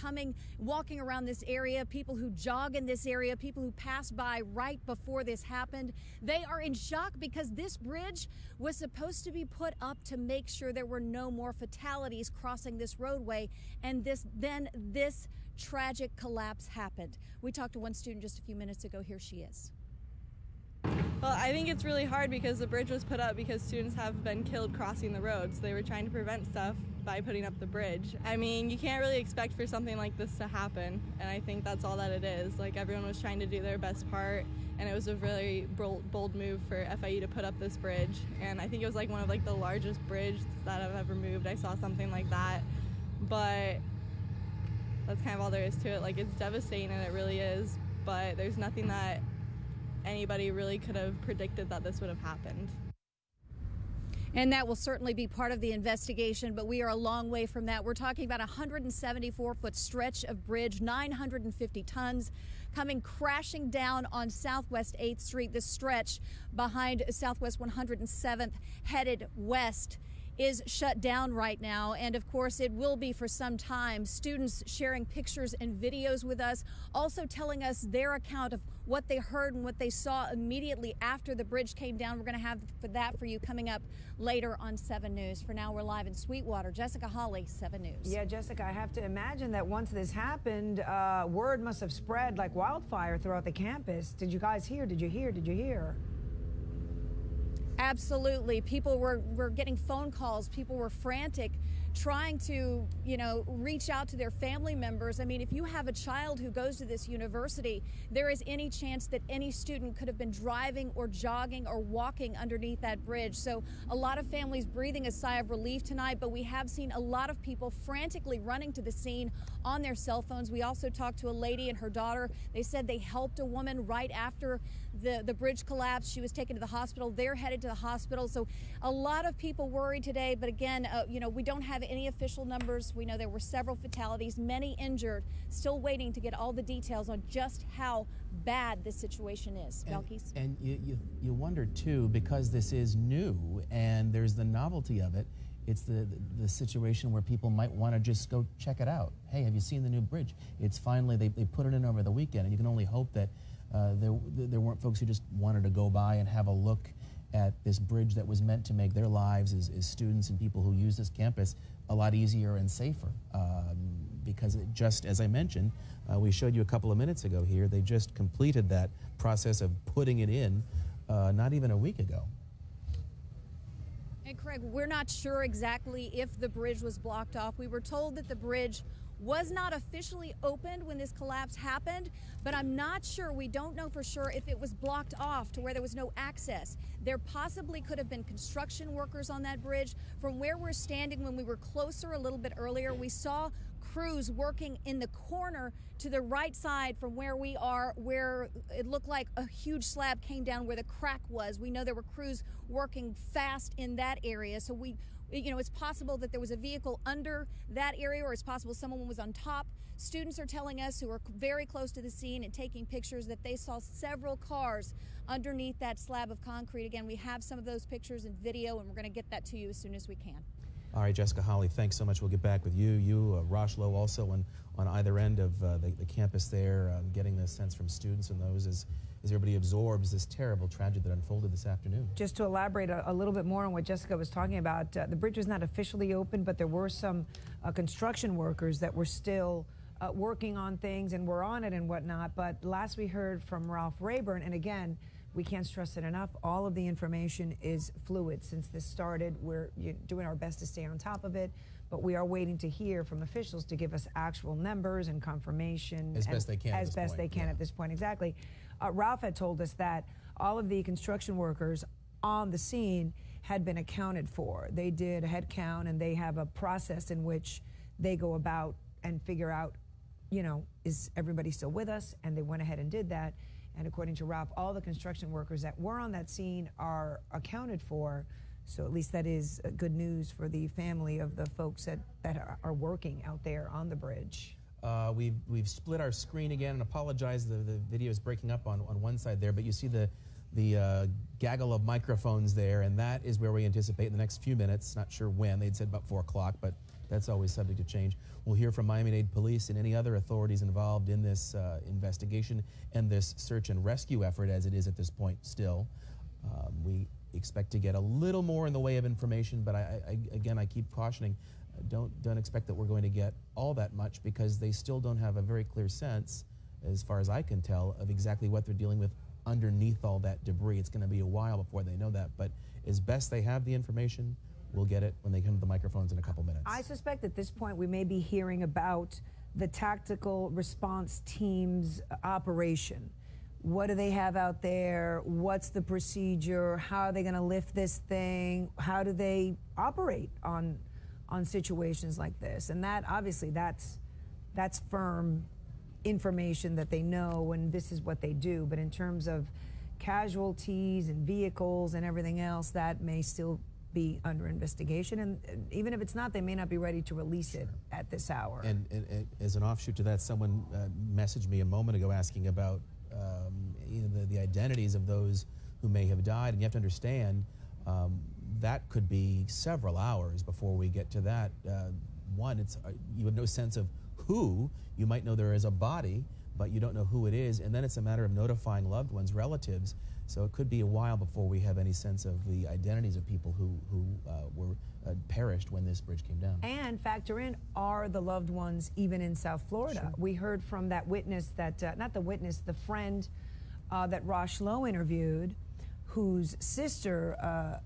walking around this area, people who jog in this area, people who passed by right before this happened. They are in shock because this bridge was supposed to be put up to make sure there were no more fatalities crossing this roadway, and then this tragic collapse happened. We talked to one student just a few minutes ago. Here she is. Well, I think it's really hard because the bridge was put up because students have been killed crossing the road, so they were trying to prevent stuff by putting up the bridge. I mean, you can't really expect for something like this to happen, and I think that's all that it is. Like, everyone was trying to do their best part, and it was a very bold move for FIU to put up this bridge, and I think it was like one of the largest bridges that I've ever moved. I saw something like that, but that's kind of all there is to it. Like, it's devastating, and it really is, but there's nothing that anybody really could have predicted that this would have happened. And that will certainly be part of the investigation, but we are a long way from that. We're talking about a 174-foot stretch of bridge, 950 tons, coming crashing down on Southwest 8th Street. This stretch behind Southwest 107th headed west is shut down right now, and of course it will be for some time. Students sharing pictures and videos with us, also telling us their account of what they heard and what they saw immediately after the bridge came down. We're going to have that for you coming up later on 7 News. For now, we're live in Sweetwater. Jessica Hawley, 7 News. Yeah, Jessica, I have to imagine that once this happened, word must have spread like wildfire throughout the campus. Did you guys hear? Did you hear? Did you hear? Absolutely. People were getting phone calls. People were frantic, trying to, reach out to their family members. I mean, if you have a child who goes to this university, there is any chance that any student could have been driving or jogging or walking underneath that bridge. So a lot of families breathing a sigh of relief tonight, but we have seen a lot of people frantically running to the scene on their cell phones. We also talked to a lady and her daughter. They said they helped a woman right after the bridge collapsed. She was taken to the hospital. They're headed to the hospital. So a lot of people worried today, but again, we don't have have any official numbers. We know there were several fatalities, many injured, still waiting to get all the details on just how bad this situation is. Belkis? And you wonder, too, because this is new and there's the novelty of it, it's the situation where people might want to just go check it out. Hey, have you seen the new bridge? It's finally, they put it in over the weekend, and you can only hope that there weren't folks who just wanted to go by and have a look at this bridge that was meant to make their lives as students and people who use this campus a lot easier and safer. Because it just, as I mentioned, we showed you a couple of minutes ago here, they just completed that process of putting it in not even a week ago. And Craig, we're not sure exactly if the bridge was blocked off. We were told that the bridge was not officially opened when this collapse happened, but I'm not sure, we don't know for sure if it was blocked off to where there was no access. There possibly could have been construction workers on that bridge. From where we're standing, when we were closer a little bit earlier, we saw crews working in the corner to the right side from where we are, where it looked like a huge slab came down where the crack was. We know there were crews working fast in that area, so it's possible that there was a vehicle under that area, or it's possible someone was on top. Students are telling us, who are very close to the scene and taking pictures, that they saw several cars underneath that slab of concrete. Again, we have some of those pictures and video, and we're going to get that to you as soon as we can. All right, Jessica Holly, thanks so much. We'll get back with you, Rosh Lowe, also on either end of the campus there, getting the sense from students and those as everybody absorbs this terrible tragedy that unfolded this afternoon. Just to elaborate a little bit more on what Jessica was talking about, the bridge was not officially open, but there were some construction workers that were still working on things and were on it and whatnot. But last we heard from Ralph Rayburn, and again, we can't stress it enough, all of the information is fluid. Since this started, we're doing our best to stay on top of it, but we are waiting to hear from officials to give us actual numbers and confirmation. As best they can As best they can at this point, exactly. Ralph had told us that all of the construction workers on the scene had been accounted for. They did a head count, and they have a process in which they go about and figure out, is everybody still with us? And they went ahead and did that. And according to Ralph, all the construction workers that were on that scene are accounted for. So at least that is good news for the family of the folks that are working out there on the bridge. We've split our screen again, and apologize, the video is breaking up on one side there, but you see the gaggle of microphones there, and that is where we anticipate in the next few minutes, not sure when, they'd said about 4 o'clock, but that's always subject to change. We'll hear from Miami-Dade Police and any other authorities involved in this investigation and this search and rescue effort, as it is at this point still. We expect to get a little more in the way of information, but again, I keep cautioning, don't expect that we're going to get all that much, because they still don't have a very clear sense, as far as I can tell, of exactly what they're dealing with underneath all that debris. It's going to be a while before they know that, but as best they have the information, we'll get it when they come to the microphones in a couple minutes. I suspect at this point we may be hearing about the tactical response team's operation. What do they have out there? What's the procedure? How are they going to lift this thing? How do they operate on situations like this? And that, obviously, that's firm information that they know, and this is what they do. But in terms of casualties and vehicles and everything else, that may still be under investigation, and even if it's not, they may not be ready to release it at this hour. And as an offshoot to that, someone messaged me a moment ago asking about the identities of those who may have died, and you have to understand that could be several hours before we get to that. One, you have no sense of who. You might know there is a body, but you don't know who it is, and then it's a matter of notifying loved ones, relatives. So it could be a while before we have any sense of the identities of people who were perished when this bridge came down. And factor in, are the loved ones even in South Florida? Sure. We heard from that witness that, not the witness, the friend that Rosh Lowe interviewed, whose sister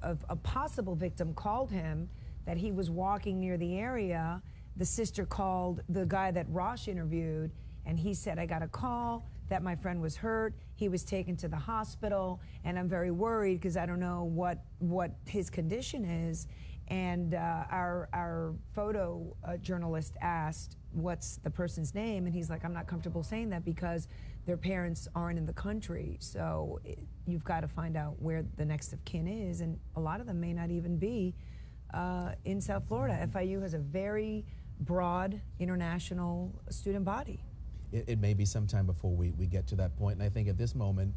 of a possible victim called him, that he was walking near the area. The sister called the guy that Rosh interviewed, and he said, I got a call that my friend was hurt. He was taken to the hospital, and I'm very worried because I don't know what his condition is. And our photo journalist asked, what's the person's name? And he's like, I'm not comfortable saying that because their parents aren't in the country. So you've got to find out where the next of kin is, and a lot of them may not even be in South Florida. FIU has a very broad international student body. It may be some time before we get to that point, and I think at this moment,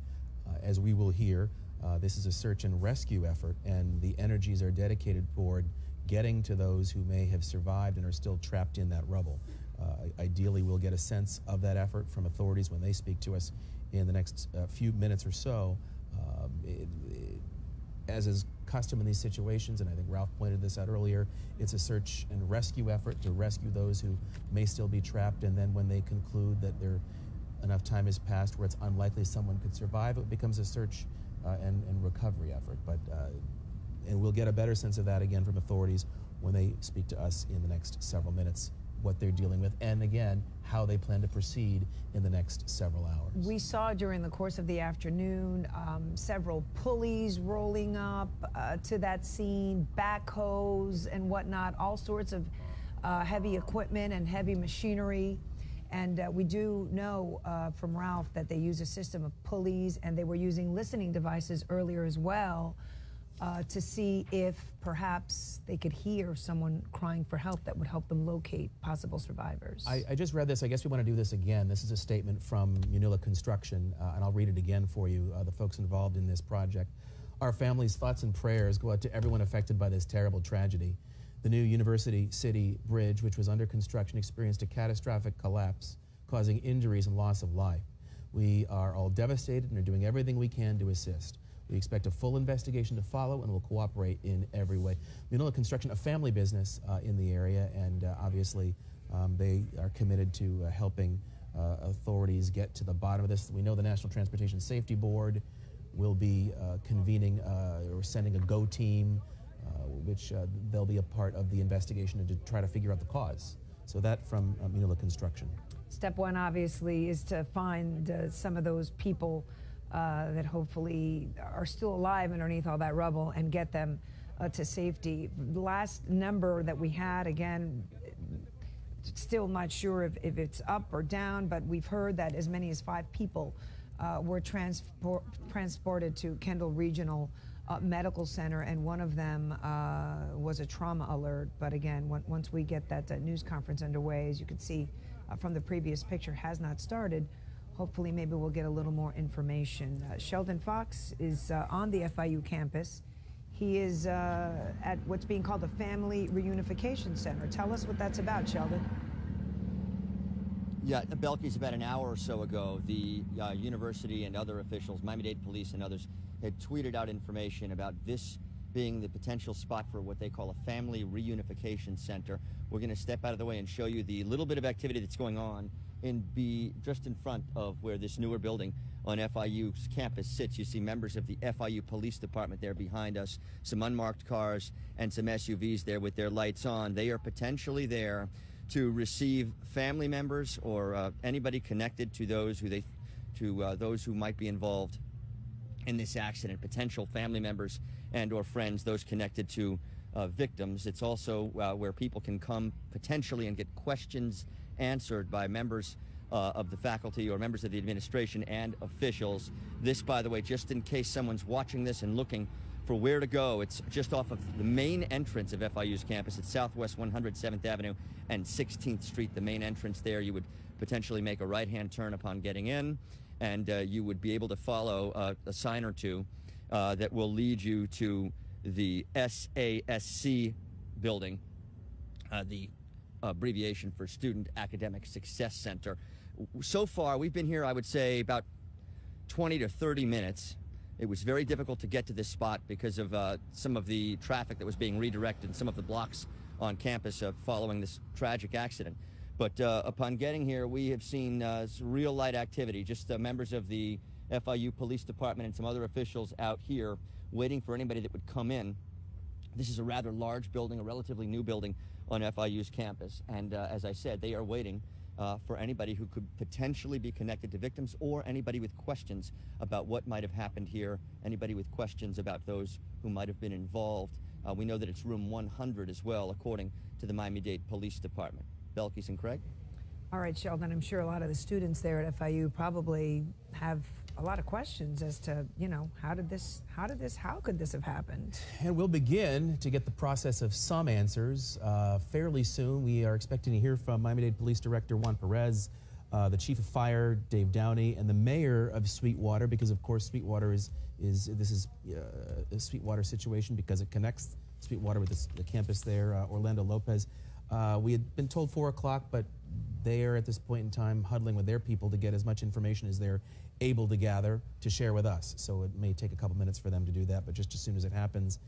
as we will hear, this is a search and rescue effort, and the energies are dedicated toward getting to those who may have survived and are still trapped in that rubble. Ideally, we'll get a sense of that effort from authorities when they speak to us in the next few minutes or so. As is custom in these situations, and I think Ralph pointed this out earlier, it's a search and rescue effort to rescue those who may still be trapped, and then when they conclude that enough time has passed where it's unlikely someone could survive, it becomes a search and recovery effort. And we'll get a better sense of that again from authorities when they speak to us in the next several minutes, what they're dealing with, and again, how they plan to proceed in the next several hours. We saw during the course of the afternoon several pulleys rolling up to that scene, backhoes and whatnot, all sorts of heavy equipment and heavy machinery. And we do know from Ralph that they use a system of pulleys, and they were using listening devices earlier as well to see if perhaps they could hear someone crying for help that would help them locate possible survivors. I just read this. I guess we want to do this again. This is a statement from Manila Construction, and I'll read it again for you, the folks involved in this project. Our family's thoughts and prayers go out to everyone affected by this terrible tragedy. The new University City Bridge, which was under construction, experienced a catastrophic collapse, causing injuries and loss of life. We are all devastated and are doing everything we can to assist. We expect a full investigation to follow and will cooperate in every way. Manila Construction, a family business in the area, and obviously they are committed to helping authorities get to the bottom of this. We know the National Transportation Safety Board will be convening or sending a GO team, which they'll be a part of the investigation and to try to figure out the cause. So that from Manila Construction. Step one, obviously, is to find some of those people that hopefully are still alive underneath all that rubble and get them to safety. The last number that we had, again, still not sure if it's up or down, but we've heard that as many as 5 people were transported to Kendall Regional Medical Center, and one of them was a trauma alert. But again, once we get that news conference underway, as you can see from the previous picture, has not started. Hopefully, maybe we'll get a little more information. Sheldon Fox is on the FIU campus. He is at what's being called the Family Reunification Center. Tell us what that's about, Sheldon. Yeah, Belkey's about an hour or so ago, the university and other officials, Miami-Dade police and others, had tweeted out information about this being the potential spot for what they call a Family Reunification Center. We're going to step out of the way and show you the little bit of activity that's going on just in front of where this newer building on FIU's campus sits. You see members of the FIU Police Department there behind us, some unmarked cars and some SUVs there with their lights on. They are potentially there to receive family members or anybody connected to those who might be involved in this accident, potential family members and or friends, those connected to victims. It's also where people can come potentially and get questions answered by members of the faculty or members of the administration and officials. This, by the way, just in case someone's watching this and looking for where to go, it's just off of the main entrance of FIU's campus. It's Southwest 107th Avenue and 16th Street, the main entrance there. You would potentially make a right-hand turn upon getting in, and you would be able to follow a sign or two that will lead you to the SASC building, the abbreviation for Student Academic Success Center. So far, we've been here, I would say, about 20 to 30 minutes. It was very difficult to get to this spot because of some of the traffic that was being redirected in some of the blocks on campus following this tragic accident. But upon getting here, we have seen some real light activity, just members of the FIU Police Department and some other officials out here waiting for anybody that would come in. This is a rather large building, a relatively new building on FIU's campus, and as I said, they are waiting for anybody who could potentially be connected to victims or anybody with questions about what might have happened here, anybody with questions about those who might have been involved. We know that it's room 100 as well, according to the Miami-Dade Police Department. Belkey and Craig? All right, Sheldon, I'm sure a lot of the students there at FIU probably have a lot of questions as to, you know, how could this have happened? And we'll begin to get the process of some answers fairly soon. We are expecting to hear from Miami-Dade Police Director Juan Perez, the Chief of Fire, Dave Downey, and the Mayor of Sweetwater, because of course Sweetwater this is a Sweetwater situation because it connects Sweetwater with the campus there, Orlando Lopez. We had been told 4 o'clock, but they are at this point in time huddling with their people to get as much information as they're able to gather to share with us. So it may take a couple minutes for them to do that, but just as soon as it happens,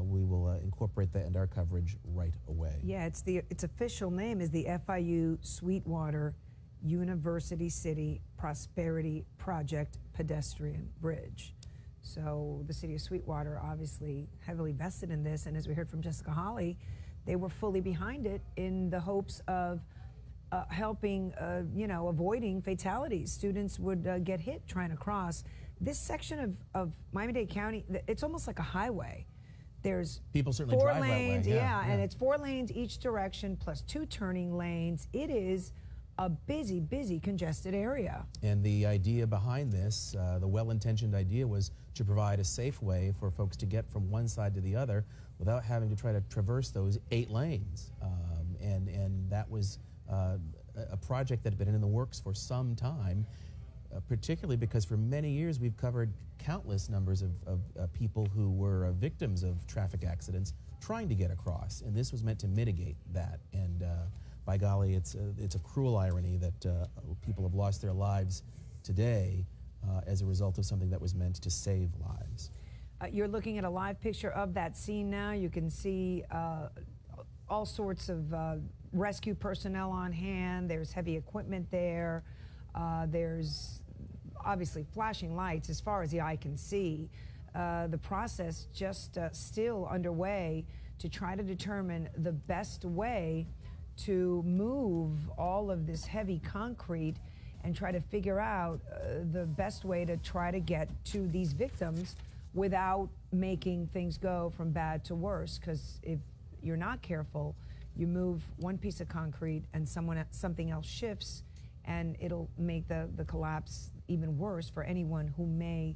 we will incorporate that into our coverage right away. Yeah, its official name is the FIU Sweetwater University City Prosperity Project Pedestrian Bridge. So the city of Sweetwater obviously heavily vested in this, and as we heard from Jessica Hawley, they were fully behind it in the hopes of helping, you know, avoiding fatalities. Students would get hit trying to cross. This section of Miami-Dade County, it's almost like a highway. There's people certainly 4 drive lanes, that way. yeah, and it's 4 lanes each direction plus 2 turning lanes. It is a busy, congested area. And the idea behind this, the well-intentioned idea, was to provide a safe way for folks to get from one side to the other without having to try to traverse those 8 lanes. And that was a project that had been in the works for some time, particularly because for many years we've covered countless numbers of people who were victims of traffic accidents trying to get across. And this was meant to mitigate that. And by golly, it's a cruel irony that people have lost their lives today as a result of something that was meant to save lives. You're looking at a live picture of that scene now. You can see all sorts of rescue personnel on hand. There's heavy equipment there. There's obviously flashing lights as far as the eye can see. The process just still underway to try to determine the best way to move all of this heavy concrete and try to figure out the best way to try to get to these victims without making things go from bad to worse. Because if you're not careful, you move one piece of concrete and something else shifts, and it'll make the collapse even worse for anyone who may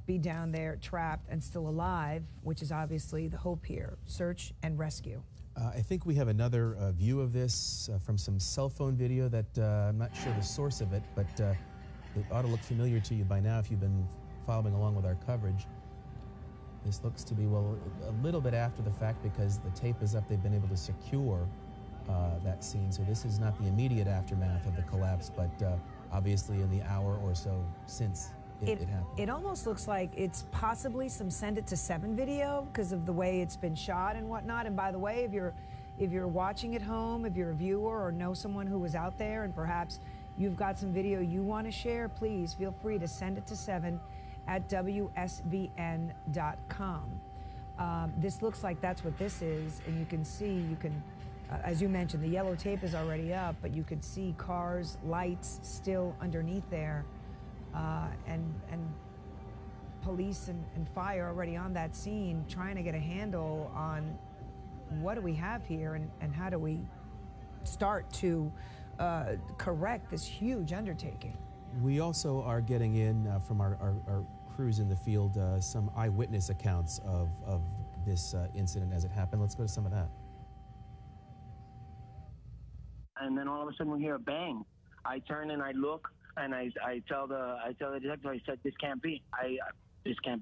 be down there trapped and still alive, which is obviously the hope here, search and rescue. I think we have another view of this from some cell phone video that I'm not sure the source of it, but it ought to look familiar to you by now if you've been following along with our coverage. This looks to be, well, a little bit after the fact because the tape is up. They've been able to secure that scene. So this is not the immediate aftermath of the collapse, but obviously in the hour or so since it happened. It almost looks like it's possibly some Send It to 7 video because of the way it's been shot and whatnot. And by the way, if you're watching at home, if you're a viewer or know someone who was out there and perhaps you've got some video you want to share, please feel free to send it to 7 at WSVN.com. This looks like that's what this is, and you can see, as you mentioned, the yellow tape is already up, but you could see cars, lights still underneath there, and police and fire already on that scene trying to get a handle on what do we have here and how do we start to correct this huge undertaking. We also are getting in from our crews in the field some eyewitness accounts of this incident as it happened. Let's go to some of that. And then all of a sudden we hear a bang. I turn and I look and I tell the detective, I said, this can't be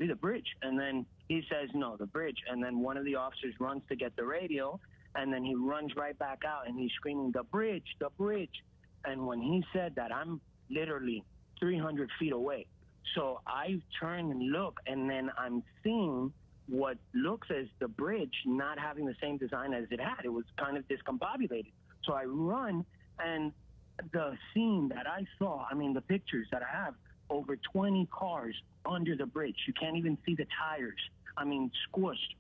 the bridge. And then he says, no, the bridge. And then one of the officers runs to get the radio, and then he runs right back out and he's screaming, the bridge, the bridge. And when he said that, I'm literally 300 feet away. So I turn and look, and then I'm seeing what looks as the bridge not having the same design as it had. It was kind of discombobulated. So I run, and the scene that I saw, I mean, the pictures that I have, over 20 cars under the bridge. You can't even see the tires. I mean, squished.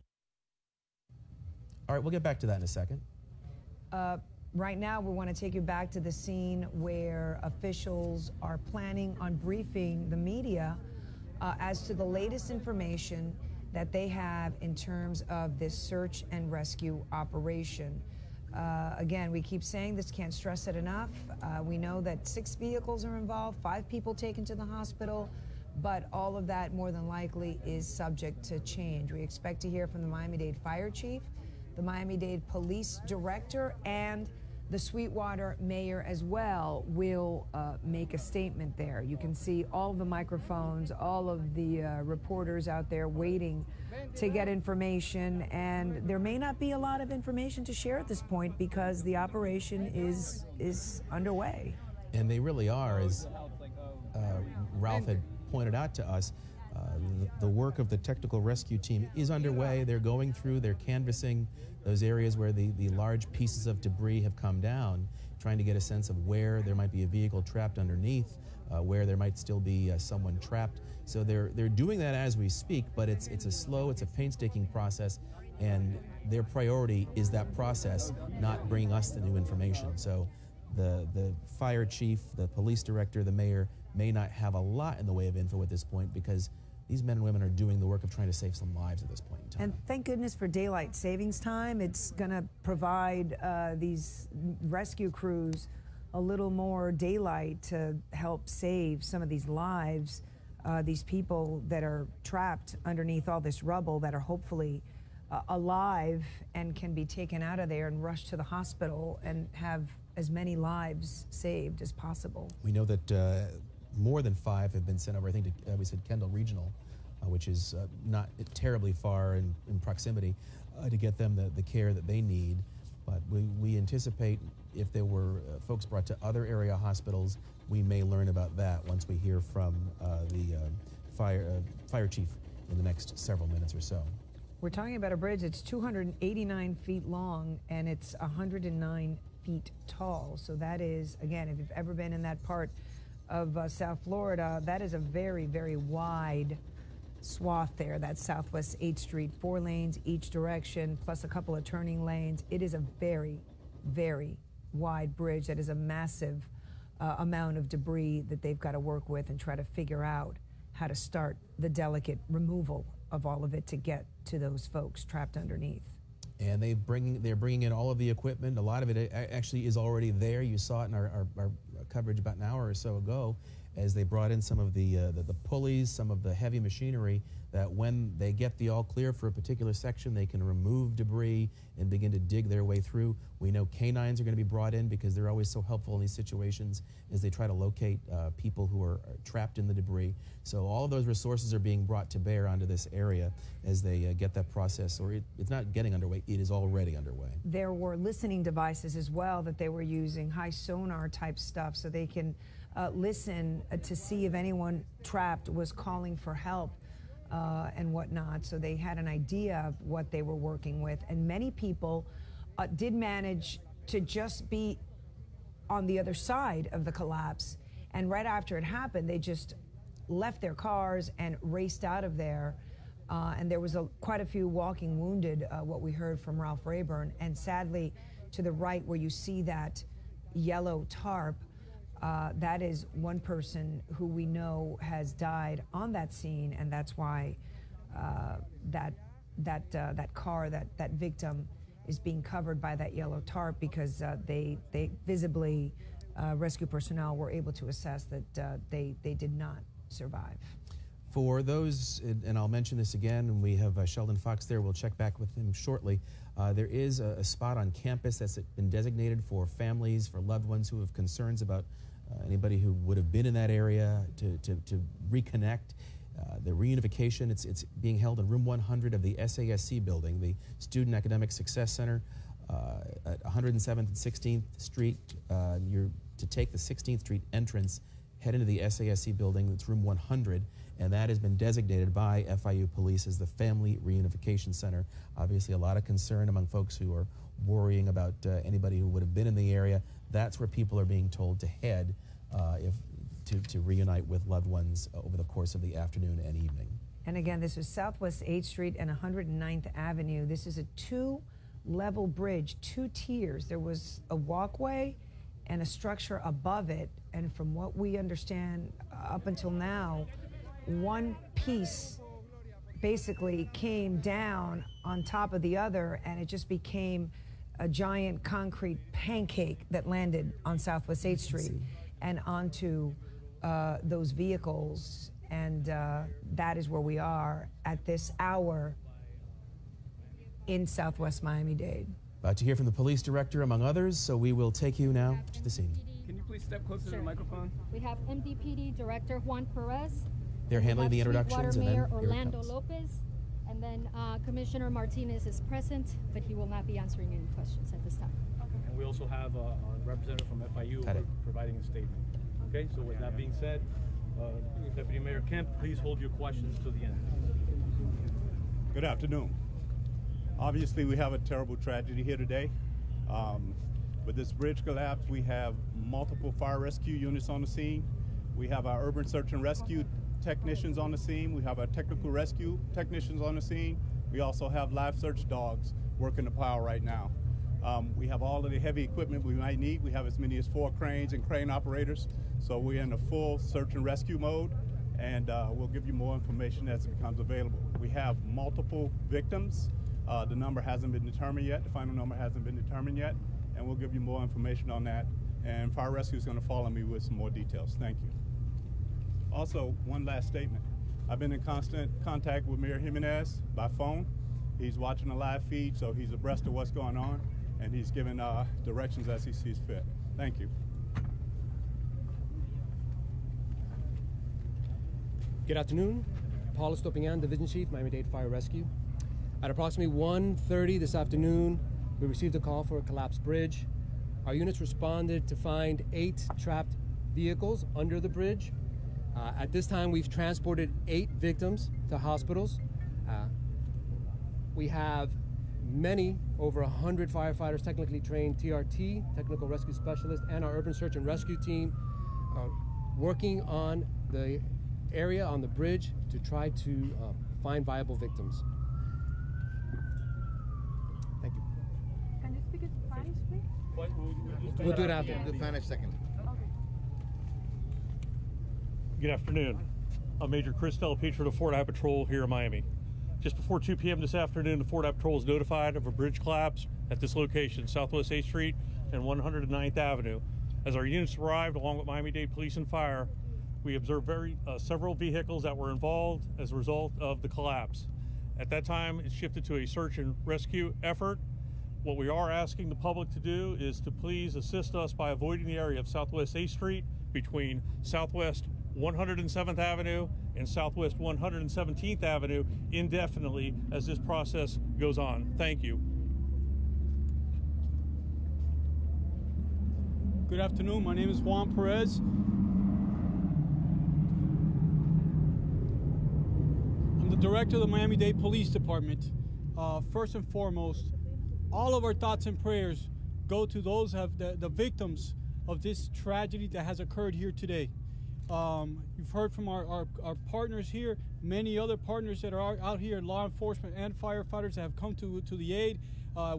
All right, we'll get back to that in a second. Right now, we want to take you back to the scene where officials are planning on briefing the media as to the latest information that they have in terms of this search and rescue operation. Again, we keep saying this, can't stress it enough. We know that 6 vehicles are involved, 5 people taken to the hospital, but all of that more than likely is subject to change. We expect to hear from the Miami-Dade Fire Chief, the Miami-Dade Police Director, and the Sweetwater Mayor as well will make a statement there. You can see all the microphones, all of the reporters out there waiting to get information, and there may not be a lot of information to share at this point because the operation is underway. And they really are, as Ralph had pointed out to us. The work of the technical rescue team is underway. They're going through, they're canvassing those areas where the large pieces of debris have come down, trying to get a sense of where there might be a vehicle trapped underneath, where there might still be someone trapped. So they're doing that as we speak, but it's a slow, it's a painstaking process, and their priority is that process, not bringing us the new information. So the fire chief, the police director, the mayor may not have a lot in the way of info at this point because these men and women are doing the work of trying to save some lives at this point in time. And thank goodness for daylight savings time. It's going to provide these rescue crews a little more daylight to help save some of these lives, these people that are trapped underneath all this rubble that are hopefully alive and can be taken out of there and rushed to the hospital and have as many lives saved as possible. We know that more than 5 have been sent over, I think, to, we said Kendall Regional, which is not terribly far in proximity, to get them the care that they need. But we anticipate if there were folks brought to other area hospitals, we may learn about that once we hear from the fire chief in the next several minutes or so. We're talking about a bridge that's 289 feet long and it's 109 feet tall. So that is, again, if you've ever been in that part of South Florida, that is a very, very wide swath there. That's Southwest 8th Street, 4 lanes each direction, plus a couple of turning lanes. It is a very, very wide bridge that is a massive amount of debris that they've got to work with and try to figure out how to start the delicate removal of all of it to get to those folks trapped underneath. And they're bringing in all of the equipment. A lot of it actually is already there. You saw it in our coverage about an hour or so ago as they brought in some of the pulleys, some of the heavy machinery, that when they get the all clear for a particular section, they can remove debris and begin to dig their way through. We know canines are going to be brought in because they're always so helpful in these situations as they try to locate people who are trapped in the debris. So all of those resources are being brought to bear onto this area as they get that process, or it's not getting underway, it is already underway. There were listening devices as well that they were using, high sonar type stuff, so they can listen to see if anyone trapped was calling for help and whatnot. So they had an idea of what they were working with. And many people did manage to just be on the other side of the collapse. And right after it happened, they just left their cars and raced out of there. And there was quite a few walking wounded, what we heard from Ralph Rayburn. And sadly, to the right where you see that yellow tarp, that is one person who we know has died on that scene, and that's why that car, that victim, is being covered by that yellow tarp, because they visibly, rescue personnel were able to assess that they did not survive. For those, and I'll mention this again, and we have Sheldon Fox there, we'll check back with him shortly. There is a spot on campus that's been designated for families, for loved ones who have concerns about anybody who would have been in that area to reconnect. The reunification, it's being held in room 100 of the SASC building, the Student Academic Success Center at 107th and 16th Street. You're to take the 16th Street entrance, head into the SASC building, it's room 100, and that has been designated by FIU Police as the Family Reunification Center. Obviously a lot of concern among folks who are worrying about anybody who would have been in the area. That's where people are being told to head to reunite with loved ones over the course of the afternoon and evening. And again, this is Southwest 8th Street and 109th Avenue. This is a 2-level bridge, 2 tiers. There was a walkway and a structure above it, and from what we understand up until now, one piece basically came down on top of the other, and it just became a giant concrete pancake that landed on Southwest 8th Street and onto those vehicles. And that is where we are at this hour in Southwest Miami-Dade. About to hear from the police director, among others, so we will take you now to the scene. Can you please step closer to the microphone? We have MDPD Director Juan Perez. They're handling the introductions, and then Mayor here it Orlando comes. Lopez, and then Commissioner Martinez is present, but he will not be answering any questions at this time. And we also have a representative from FIU providing a statement. Okay, so with that being said, Deputy Mayor Kemp, please hold your questions to the end. Good afternoon. Obviously, we have a terrible tragedy here today. With this bridge collapse, we have multiple fire rescue units on the scene. We have our urban search and rescue technicians on the scene. We have our technical rescue technicians on the scene. We also have live search dogs working the pile right now. We have all of the heavy equipment we might need. We have as many as 4 cranes and crane operators. So we're in a full search and rescue mode, and we'll give you more information as it becomes available. We have multiple victims. The number hasn't been determined yet. The final number hasn't been determined yet, and we'll give you more information on that. And Fire Rescue is going to follow me with some more details. Thank you. Also, one last statement. I've been in constant contact with Mayor Jimenez by phone. He's watching the live feed, so he's abreast of what's going on, and he's giving directions as he sees fit. Thank you. Good afternoon. Paul Estopiñan, Division Chief, Miami-Dade Fire Rescue. At approximately 1:30 this afternoon, we received a call for a collapsed bridge. Our units responded to find 8 trapped vehicles under the bridge. At this time, we've transported 8 victims to hospitals. We have many, over 100 firefighters, technically trained TRT, technical rescue specialists, and our urban search and rescue team working on the area on the bridge to try to find viable victims. Thank you. Can you speak in Spanish, please? We'll do it after. Do Spanish second. Good afternoon. I'm Major Chris Del Pietro of the Florida Highway Patrol here in Miami. Just before 2 p.m. this afternoon, the Florida Highway Patrol was notified of a bridge collapse at this location, Southwest 8th Street and 109th Avenue. As our units arrived, along with Miami-Dade Police and Fire, we observed several vehicles that were involved as a result of the collapse. At that time, it shifted to a search and rescue effort. What we are asking the public to do is to please assist us by avoiding the area of Southwest 8th Street between Southwest 107th Avenue and Southwest 117th Avenue indefinitely as this process goes on. Thank you. Good afternoon. My name is Juan Perez. I'm the director of the Miami-Dade Police Department. First and foremost, all of our thoughts and prayers go to those the victims of this tragedy that has occurred here today. You've heard from our partners here, many other partners that are out here, law enforcement and firefighters that have come to the aid.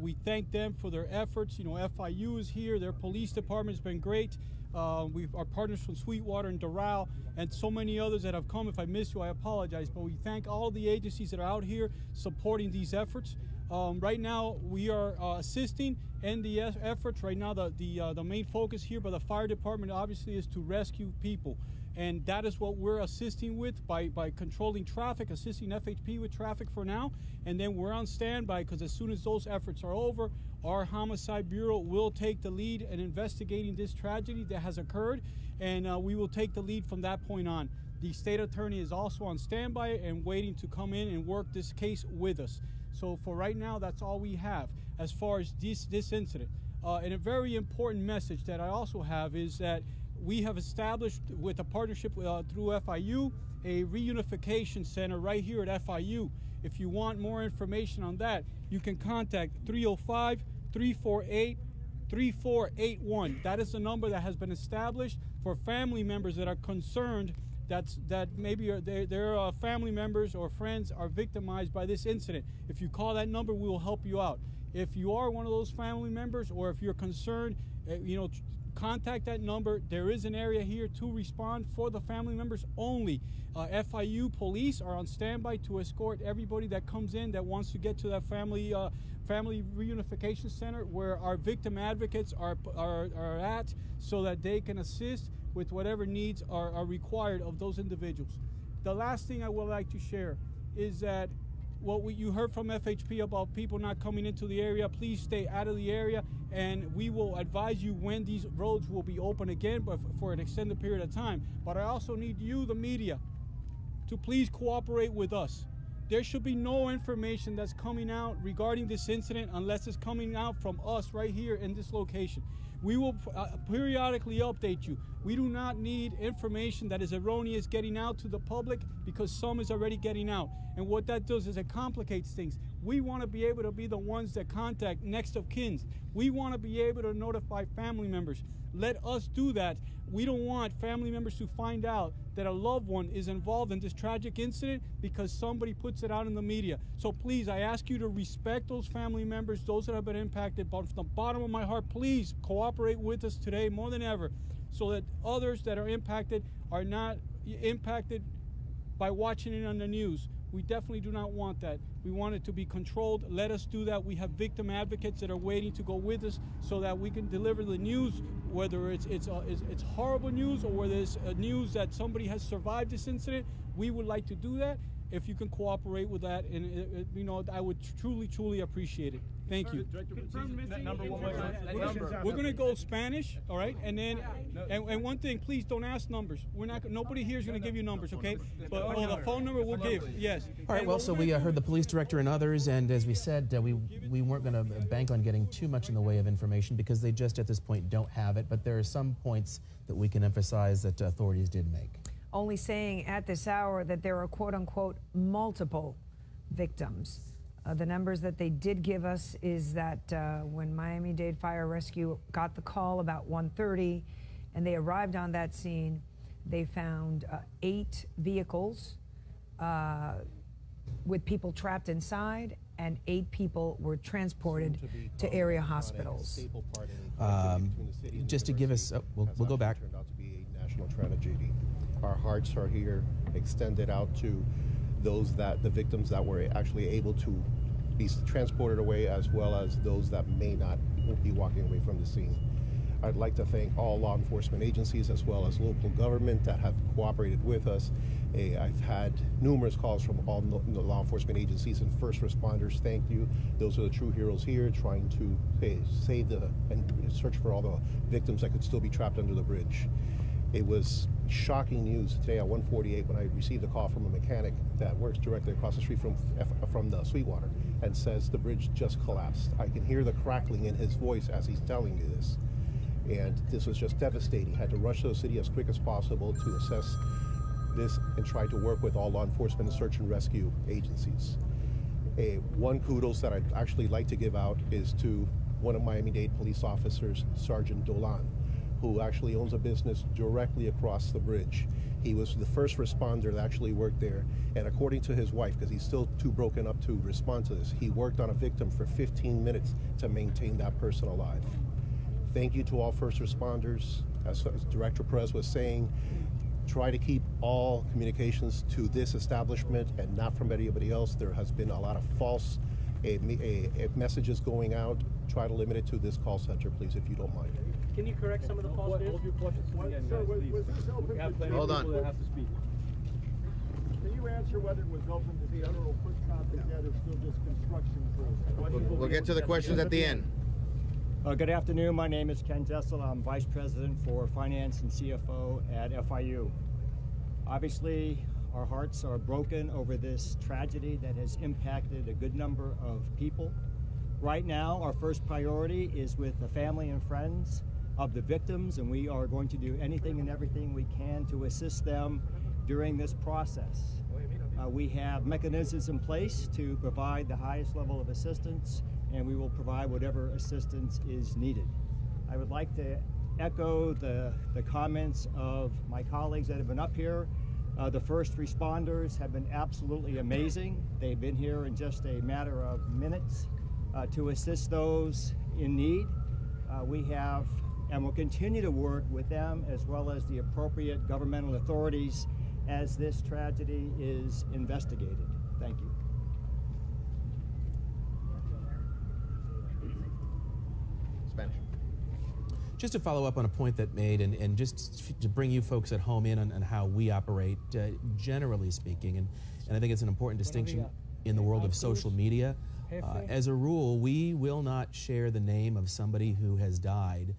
We thank them for their efforts. You know, FIU is here, their police department has been great. Our partners from Sweetwater and Doral, and so many others that have come. If I missed you, I apologize, but we thank all the agencies that are out here supporting these efforts. Right now, we are assisting in the efforts. Right now, the main focus here by the fire department obviously is to rescue people. And that is what we're assisting with by controlling traffic, assisting FHP with traffic for now. And then we're on standby because as soon as those efforts are over, our Homicide Bureau will take the lead in investigating this tragedy that has occurred. And we will take the lead from that point on. The state attorney is also on standby and waiting to come in and work this case with us. So for right now, that's all we have as far as this incident. And a very important message that I also have is that we have established with a partnership through FIU a reunification center right here at FIU. If you want more information on that, you can contact 305-348-3481. That is the number that has been established for family members that are concerned that maybe their family members or friends are victimized by this incident. If you call that number, we will help you out. If you are one of those family members, or if you're concerned, contact that number. There is an area here to respond for the family members only. FIU police are on standby to escort everybody that comes in that wants to get to that family reunification center where our victim advocates are at, so that they can assist with whatever needs are required of those individuals. The last thing I would like to share is that you heard from FHP about people not coming into the area. Please stay out of the area, and we will advise you when these roads will be open again, but for an extended period of time. But I also need you, the media, to please cooperate with us. There should be no information that's coming out regarding this incident unless it's coming out from us right here in this location. We will periodically update you. We do not need information that is erroneous getting out to the public, because some is already getting out. And what that does is it complicates things. We want to be able to be the ones that contact next of kin. We want to be able to notify family members. Let us do that. We don't want family members to find out that a loved one is involved in this tragic incident because somebody puts it out in the media. So please, I ask you to respect those family members, those that have been impacted. But from the bottom of my heart, please cooperate with us today more than ever, so that others that are impacted are not impacted by watching it on the news. We definitely do not want that. We want it to be controlled. Let us do that. We have victim advocates that are waiting to go with us so that we can deliver the news, whether it's horrible news or whether it's news that somebody has survived this incident. We would like to do that. If you can cooperate with that, and I would truly appreciate it. Thank you. We're going to go Spanish, all right? And then, and one thing, please don't ask numbers. Nobody here is going to give you numbers, okay? But the phone number we'll give, yes. All right, well, so we heard the police director and others, and as we said, we weren't going to bank on getting too much in the way of information because they just at this point don't have it, but there are some points that we can emphasize that authorities did make. Only saying at this hour that there are quote-unquote multiple victims. The numbers that they did give us is that when Miami-Dade Fire Rescue got the call about 1:30 and they arrived on that scene, they found 8 vehicles with people trapped inside, and 8 people were transported to area hospitals. Just to give us, we'll go back. Turned out to be a national tragedy. Our hearts are here, extended out to the victims that were actually able to be transported away, as well as those that may not be walking away from the scene. I'd like to thank all law enforcement agencies as well as local government that have cooperated with us. I've had numerous calls from all the law enforcement agencies and first responders. Thank you. Those are the true heroes here, trying to save and search for all the victims that could still be trapped under the bridge. It was shocking news today at 1:48 when I received a call from a mechanic that works directly across the street from the Sweetwater and says the bridge just collapsed. I can hear the crackling in his voice as he's telling me this. And this was just devastating. Had to rush to the city as quick as possible to assess this and try to work with all law enforcement and search and rescue agencies. One kudos that I'd actually like to give out is to one of Miami-Dade police officers, Sergeant Dolan, who actually owns a business directly across the bridge. He was the first responder that actually worked there, and according to his wife, because he's still too broken up to respond to this, he worked on a victim for 15 minutes to maintain that person alive. Thank you to all first responders. As Director Perez was saying, try to keep all communications to this establishment and not from anybody else. There has been a lot of false messages going out. Try to limit it to this call center, please, if you don't mind. Can you correct some of the false news? Hold on. Can you answer whether it was open to general foot traffic yet or still just construction crews? We'll get to the questions at the end. Good afternoon. My name is Ken Jessel. I'm Vice President for Finance and CFO at FIU. Obviously, our hearts are broken over this tragedy that has impacted a good number of people. Right now, our first priority is with the family and friends of the victims, and we are going to do anything and everything we can to assist them during this process. We have mechanisms in place to provide the highest level of assistance, and we will provide whatever assistance is needed. I would like to echo the comments of my colleagues that have been up here. The first responders have been absolutely amazing. They've been here in just a matter of minutes to assist those in need. We have and will continue to work with them as well as the appropriate governmental authorities as this tragedy is investigated. Thank you. Spanish. Just to follow up on a point that made, and just to bring you folks at home in on how we operate, generally speaking, and I think it's an important distinction in the world of social media. As a rule, we will not share the name of somebody who has died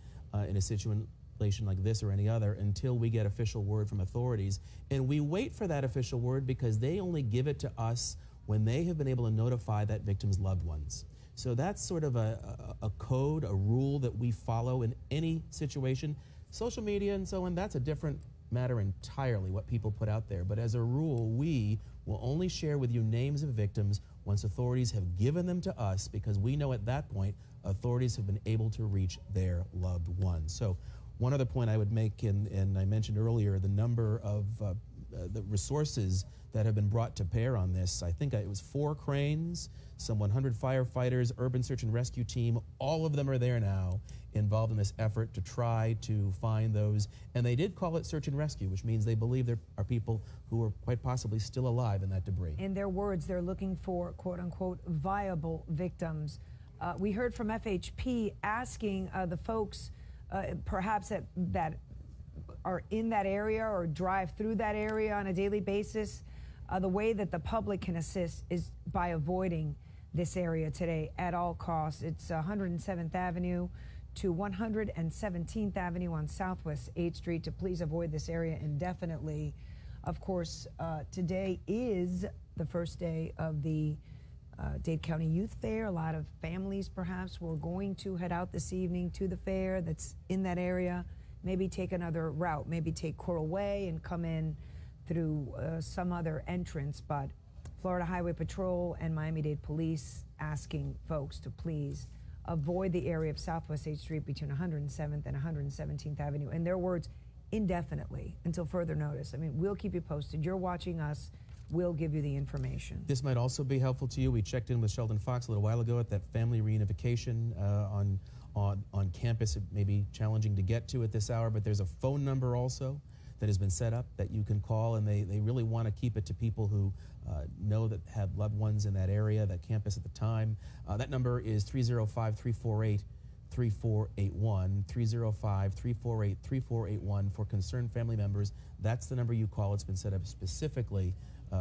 in a situation like this or any other until we get official word from authorities. And we wait for that official word because they only give it to us when they have been able to notify that victim's loved ones. So that's sort of a code, a rule that we follow in any situation. Social media and so on, that's a different matter entirely, what people put out there. But as a rule, we will only share with you names of victims once authorities have given them to us, because we know at that point authorities have been able to reach their loved ones. So one other point I would make, and I mentioned earlier, the number of the resources that have been brought to bear on this. I think it was 4 cranes, some 100 firefighters, urban search and rescue team. All of them are there now, involved in this effort to try to find those. And they did call it search and rescue, which means they believe there are people who are quite possibly still alive in that debris. In their words, they're looking for, quote unquote, viable victims. We heard from FHP asking the folks perhaps that are in that area or drive through that area on a daily basis, the way that the public can assist is by avoiding this area today at all costs. It's 107th Avenue to 117th Avenue on Southwest 8th Street to please avoid this area indefinitely. Of course, today is the first day of the Dade County Youth Fair. A lot of families perhaps were going to head out this evening to the fair that's in that area, maybe take another route, maybe take Coral Way and come in through some other entrance. But Florida Highway Patrol and Miami-Dade Police asking folks to please avoid the area of Southwest 8th Street between 107th and 117th Avenue. In their words, indefinitely, until further notice. I mean, we'll keep you posted. You're watching us. We'll give you the information. This might also be helpful to you. We checked in with Sheldon Fox a little while ago at that family reunification on campus. It may be challenging to get to at this hour, but there's a phone number also that has been set up that you can call, and they really want to keep it to people who know that have loved ones in that area, that campus at the time. That number is 305-348-3481, 305-348-3481 for concerned family members. That's the number you call. It's been set up specifically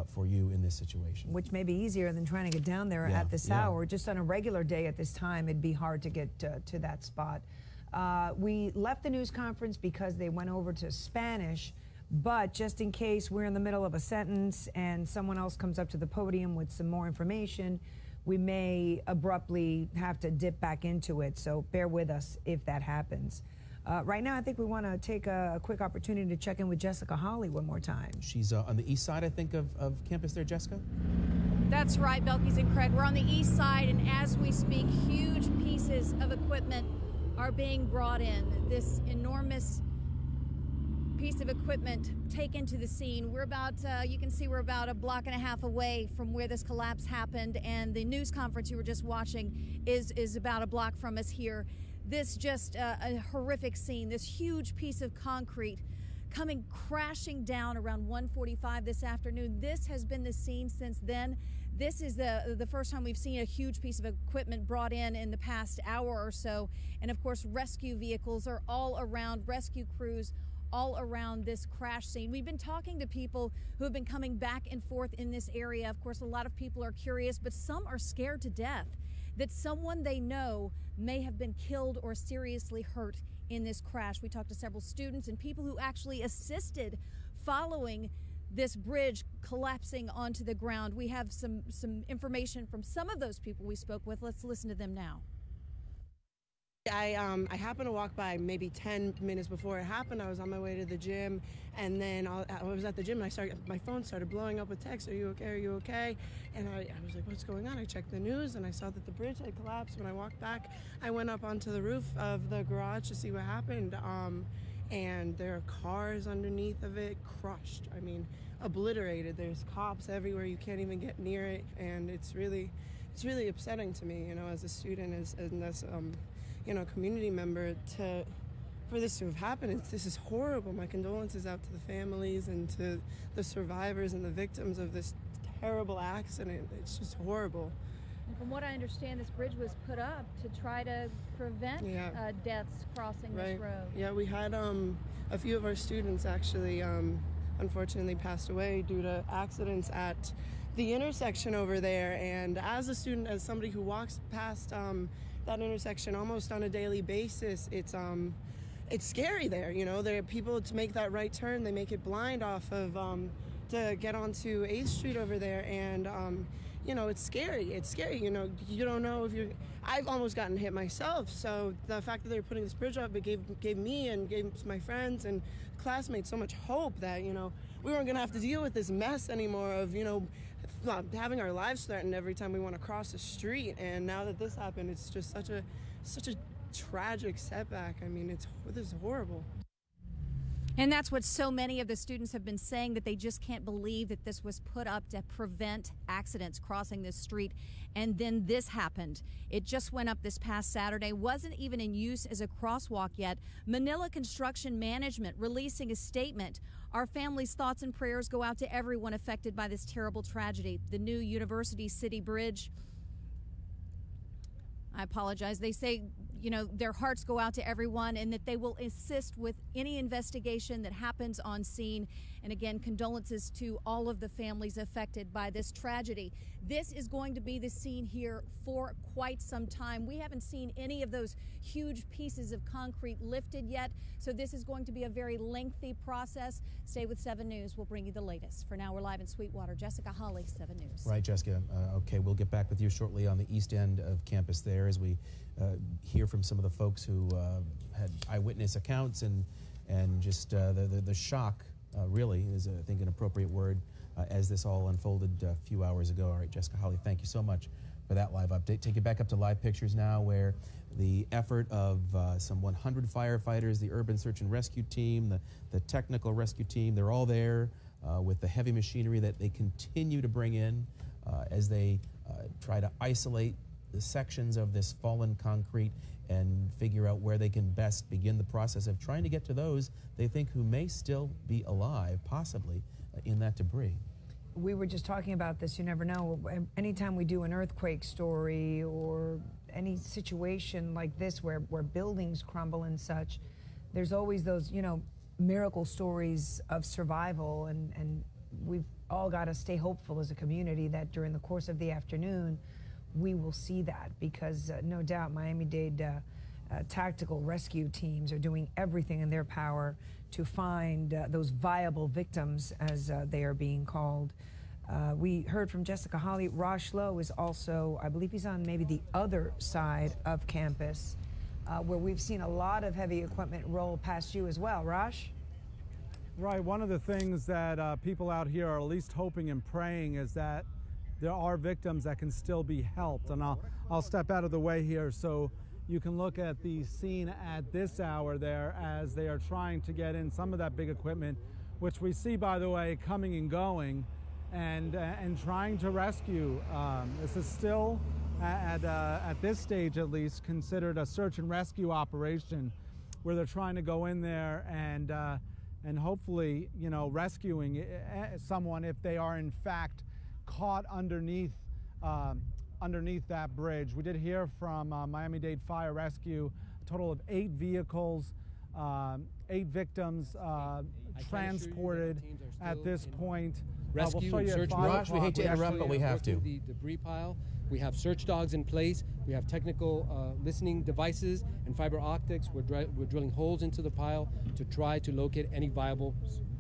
for you in this situation. Which may be easier than trying to get down there at this hour. Just on a regular day at this time, it'd be hard to get to that spot. We left the news conference because they went over to Spanish, but just in case we're in the middle of a sentence and someone else comes up to the podium with some more information, we may abruptly have to dip back into it, so bear with us if that happens. Right now, I think we want to take a quick opportunity to check in with Jessica Hawley one more time. She's on the east side, I think, of campus there, Jessica? That's right, Belkis and Craig. We're on the east side, and as we speak, huge pieces of equipment are being brought in. This enormous piece of equipment taken to the scene. We're about, you can see we're about a block and a half away from where this collapse happened, and the news conference you were just watching is about a block from us here. This just a horrific scene, this huge piece of concrete coming crashing down around 1:45 this afternoon. This has been the scene since then. This is the first time we've seen a huge piece of equipment brought in the past hour or so. And of course, rescue vehicles are all around, rescue crews all around this crash scene. We've been talking to people who have been coming back and forth in this area. Of course, a lot of people are curious, but some are scared to death that someone they know may have been killed or seriously hurt in this crash. We talked to several students and people who actually assisted following this bridge collapsing onto the ground. We have some information from some of those people we spoke with. Let's listen to them now. I happened to walk by maybe 10 minutes before it happened. I was on my way to the gym, and then I was at the gym, and my phone started blowing up with texts. Are you okay? Are you okay? And I was like, what's going on? I checked the news, and I saw that the bridge had collapsed. When I walked back, I went up onto the roof of the garage to see what happened, and there are cars underneath of it, crushed. I mean, obliterated. There's cops everywhere. You can't even get near it, and it's really upsetting to me, you know, as a student, and as community member, to for this to have happened. This is horrible. My condolences out to the families and to the survivors and the victims of this terrible accident. It's just horrible. And from what I understand, this bridge was put up to try to prevent deaths crossing this road. Yeah, we had a few of our students actually unfortunately passed away due to accidents at the intersection over there. And as a student, as somebody who walks past that intersection almost on a daily basis, it's scary there. You know, there are people to make that right turn. They make it blind off of to get onto 8th Street over there, and you know, it's scary. It's scary. You know, you don't know if you're. I've almost gotten hit myself. So the fact that they're putting this bridge up, it gave me and gave my friends and classmates so much hope that, you know, we weren't gonna have to deal with this mess anymore of, you know, having our lives threatened every time we want to cross the street. And now that this happened, it's just such a tragic setback. I mean, this is horrible. And that's what so many of the students have been saying, that they just can't believe that this was put up to prevent accidents crossing this street. And then this happened. It just went up this past Saturday, wasn't even in use as a crosswalk yet. Manila Construction Management releasing a statement. Our family's thoughts and prayers go out to everyone affected by this terrible tragedy. The new University City Bridge, I apologize. They say, you know, their hearts go out to everyone and that they will assist with any investigation that happens on scene. And again, condolences to all of the families affected by this tragedy. This is going to be the scene here for quite some time. We haven't seen any of those huge pieces of concrete lifted yet, so this is going to be a very lengthy process. Stay with 7 News. We'll bring you the latest. For now, we're live in Sweetwater. Jessica Holly, 7 News. Right, Jessica. Okay, we'll get back with you shortly on the east end of campus there as we hear from some of the folks who had eyewitness accounts and just the shock, really, is I think an appropriate word, as this all unfolded a few hours ago. All right, Jessica Holly, thank you so much for that live update. Take it back up to live pictures now, where the effort of some 100 firefighters, the urban search and rescue team, the technical rescue team, they're all there with the heavy machinery that they continue to bring in as they try to isolate the sections of this fallen concrete and figure out where they can best begin the process of trying to get to those they think who may still be alive, possibly, in that debris. We were just talking about this. You never know. Anytime we do an earthquake story or any situation like this where buildings crumble and such, there's always those, you know, miracle stories of survival, and we've all got to stay hopeful as a community that during the course of the afternoon we will see that, because no doubt Miami-Dade tactical rescue teams are doing everything in their power to find those viable victims, as they are being called. We heard from Jessica Holly. Rosh Lowe is also, I believe he's on maybe the other side of campus, where we've seen a lot of heavy equipment roll past you as well. Rosh? Right, one of the things that people out here are at least hoping and praying is that there are victims that can still be helped. And I'll step out of the way here so you can look at the scene at this hour there as they are trying to get in some of that big equipment, which we see, by the way, coming and going, and trying to rescue. This is still, at this stage at least, considered a search and rescue operation, where they're trying to go in there and hopefully, you know, rescuing someone if they are in fact caught underneath that bridge. We did hear from Miami-Dade Fire Rescue, a total of 8 vehicles, 8 victims transported at this point. Rescue and search. Rosh, we hate to interrupt, but we have to. The debris pile. We have search dogs in place. We have technical listening devices and fiber optics. We're drilling holes into the pile to try to locate any viable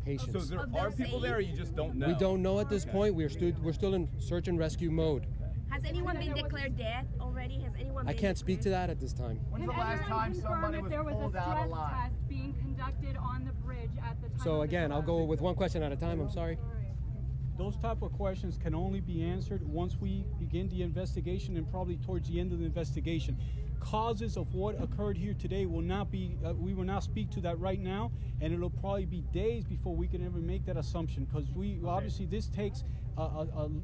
patients. So there are people there, or you just don't know? We don't know at this point. We're still in search and rescue mode. Has anyone been declared dead already? Has anyone? I can't speak to that at this time. When's the last time somebody was pulled out of line? Test being conducted on the bridge at the time. So again, I'll go with one question at a time. I'm sorry. Those type of questions can only be answered once we begin the investigation, and probably towards the end of the investigation. Causes of what occurred here today will not be, we will not speak to that right now, and it'll probably be days before we can ever make that assumption, because obviously this takes an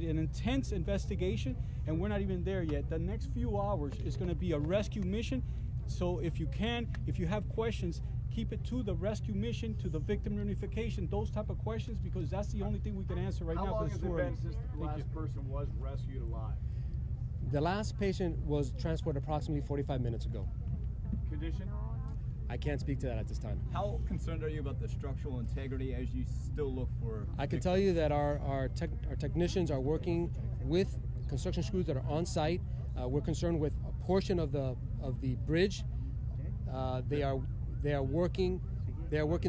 intense investigation, and we're not even there yet. The next few hours is going to be a rescue mission, So if you have questions, keep it to the rescue mission, to the victim reunification, those type of questions, because that's the only thing we can answer right now. How long has it story. been since the last person was rescued alive? The last patient was transported approximately 45 minutes ago. Condition? I can't speak to that at this time. How concerned are you about the structural integrity as you still look for? I can tell you that our technicians are working with construction crews that are on site. We're concerned with a portion of the bridge. They are working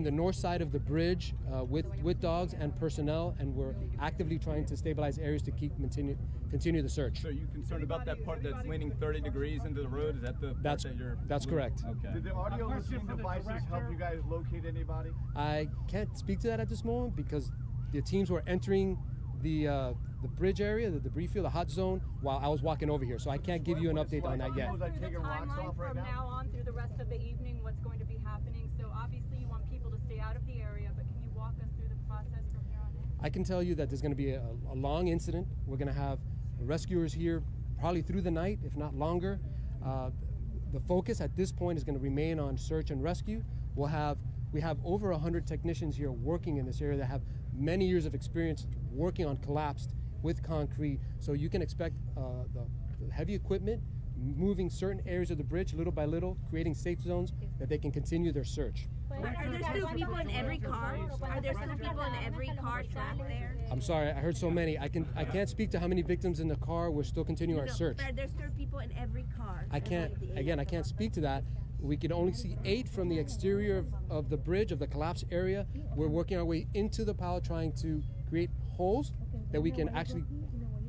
the north side of the bridge with dogs and personnel, and we're actively trying to stabilize areas to continue the search. So are you concerned about that part that's leaning 30 degrees into the road? Is that the part that you're... That's correct. Okay. Did the audio listening devices help you guys locate anybody? I can't speak to that at this moment because the teams were entering the bridge area, the debris field, the hot zone, while I was walking over here. So I can't give you an update on that yet. The timeline from now on through the rest of the evening, what's going to be happening? So obviously you want people to stay out of the area, but can you walk us through the process from here on in? I can tell you that there's going to be a long incident. We're going to have rescuers here probably through the night, if not longer. The focus at this point is going to remain on search and rescue. We have over 100 technicians here working in this area that have many years of experience working on collapsed with concrete. So you can expect the heavy equipment moving certain areas of the bridge little by little, creating safe zones that they can continue their search. Are there still people in every car? Are there still people in every car trapped there? I'm sorry, I heard so many. I can't speak to how many victims in the car. We're still continuing our search. Are there still people in every car? I can't speak to that. We can only see 8 from the exterior of the bridge, of the collapse area. We're working our way into the pile, trying to create holes that we can actually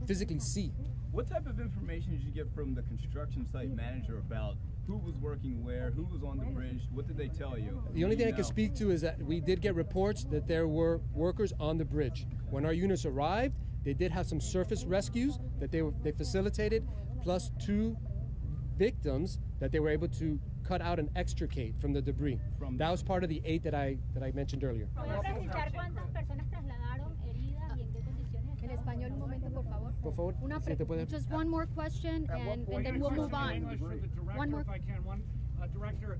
physically see. What type of information did you get from the construction site manager about who was working where, who was on the bridge? What did they tell you? The only thing I can speak to is that we did get reports that there were workers on the bridge. When our units arrived, they did have some surface rescues that they facilitated, plus 2 victims that they were able to cut out and extricate from the debris. That was part of the 8 that I mentioned earlier. Por favor, si te puede... Just one more question, and then we'll move on. One more. If I can, Director,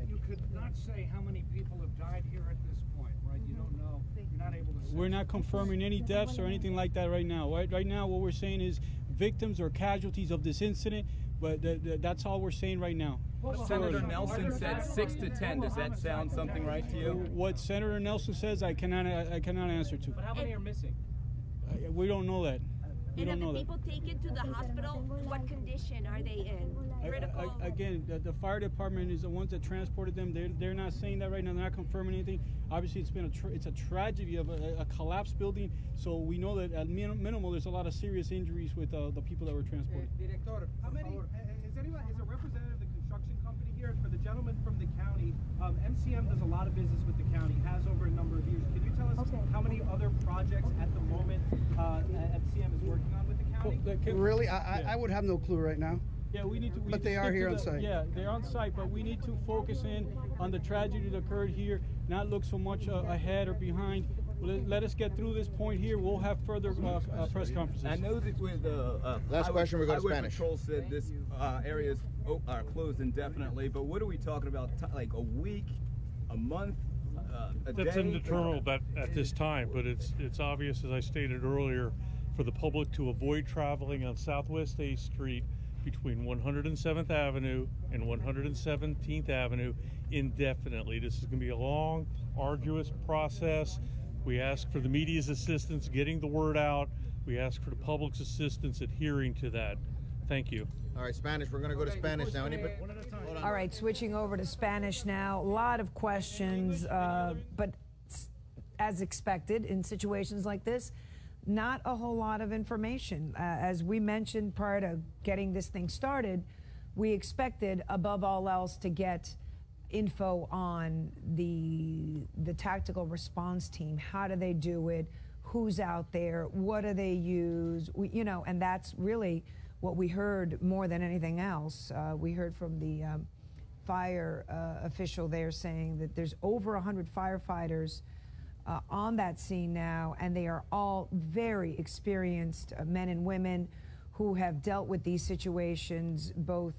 you could not say how many people have died here at this point, right? You don't know. You're not able to say. We're not confirming any deaths or anything like that right now. Right now, what we're saying is victims or casualties of this incident, but that's all we're saying right now. Senator Nelson said 6 to 10. Does that sound something right to you? What Senator Nelson says, I cannot answer to. But how many are missing? We don't know that. And of the people taken to the hospital, what condition are they in? Critical? Again, the fire department is the ones that transported them. They're not saying that right now. They're not confirming anything. Obviously, it's a tragedy of a collapsed building. So we know that at minimal, there's a lot of serious injuries with the people that were transported. Director, how many? Is a representative of the construction company here? For the gentleman from the county, MCM does a lot of business with the county, has over a number of years. Can you tell us how many other projects at the moment MCM is working on with the county? Really, I would have no clue right now. Yeah, we need to. But they are here on site. Yeah, they're on site, but we need to focus in on the tragedy that occurred here, not look so much ahead or behind. Let us get through this point here. We'll have further press conferences. I know that with last question, we go to Spanish. Patrol said this areas are closed indefinitely, but what are we talking about? Like a week, a month, a day? That's indeterminable at this time, but it's obvious, as I stated earlier, for the public to avoid traveling on Southwest 8th Street between 107th Avenue and 117th Avenue indefinitely. This is going to be a long, arduous process. We ask for the media's assistance getting the word out. We ask for the public's assistance adhering to that. Thank you. All right, Spanish. We're going to go to Spanish now. All right, switching over to Spanish now. A lot of questions, but as expected in situations like this, not a whole lot of information. As we mentioned prior to getting this thing started, we expected, above all else, to get info on the tactical response team. How do they do it? Who's out there? What do they use? And that's really what we heard more than anything else. We heard from the fire official there saying that there's over 100 firefighters on that scene now, and they are all very experienced men and women who have dealt with these situations both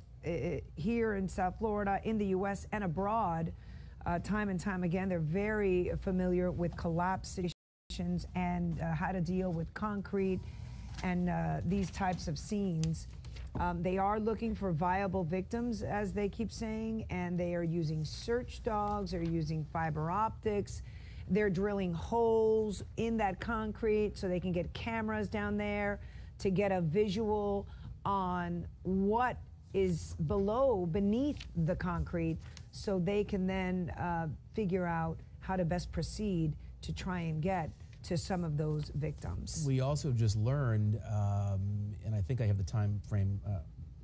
here in South Florida, in the U.S. and abroad, time and time again. They're very familiar with collapse situations and how to deal with concrete and these types of scenes. They are looking for viable victims, as they keep saying, and they are using search dogs, they're using fiber optics, they're drilling holes in that concrete so they can get cameras down there to get a visual on what is beneath the concrete, so they can then figure out how to best proceed to try and get to some of those victims. We also just learned, and I think I have the time frame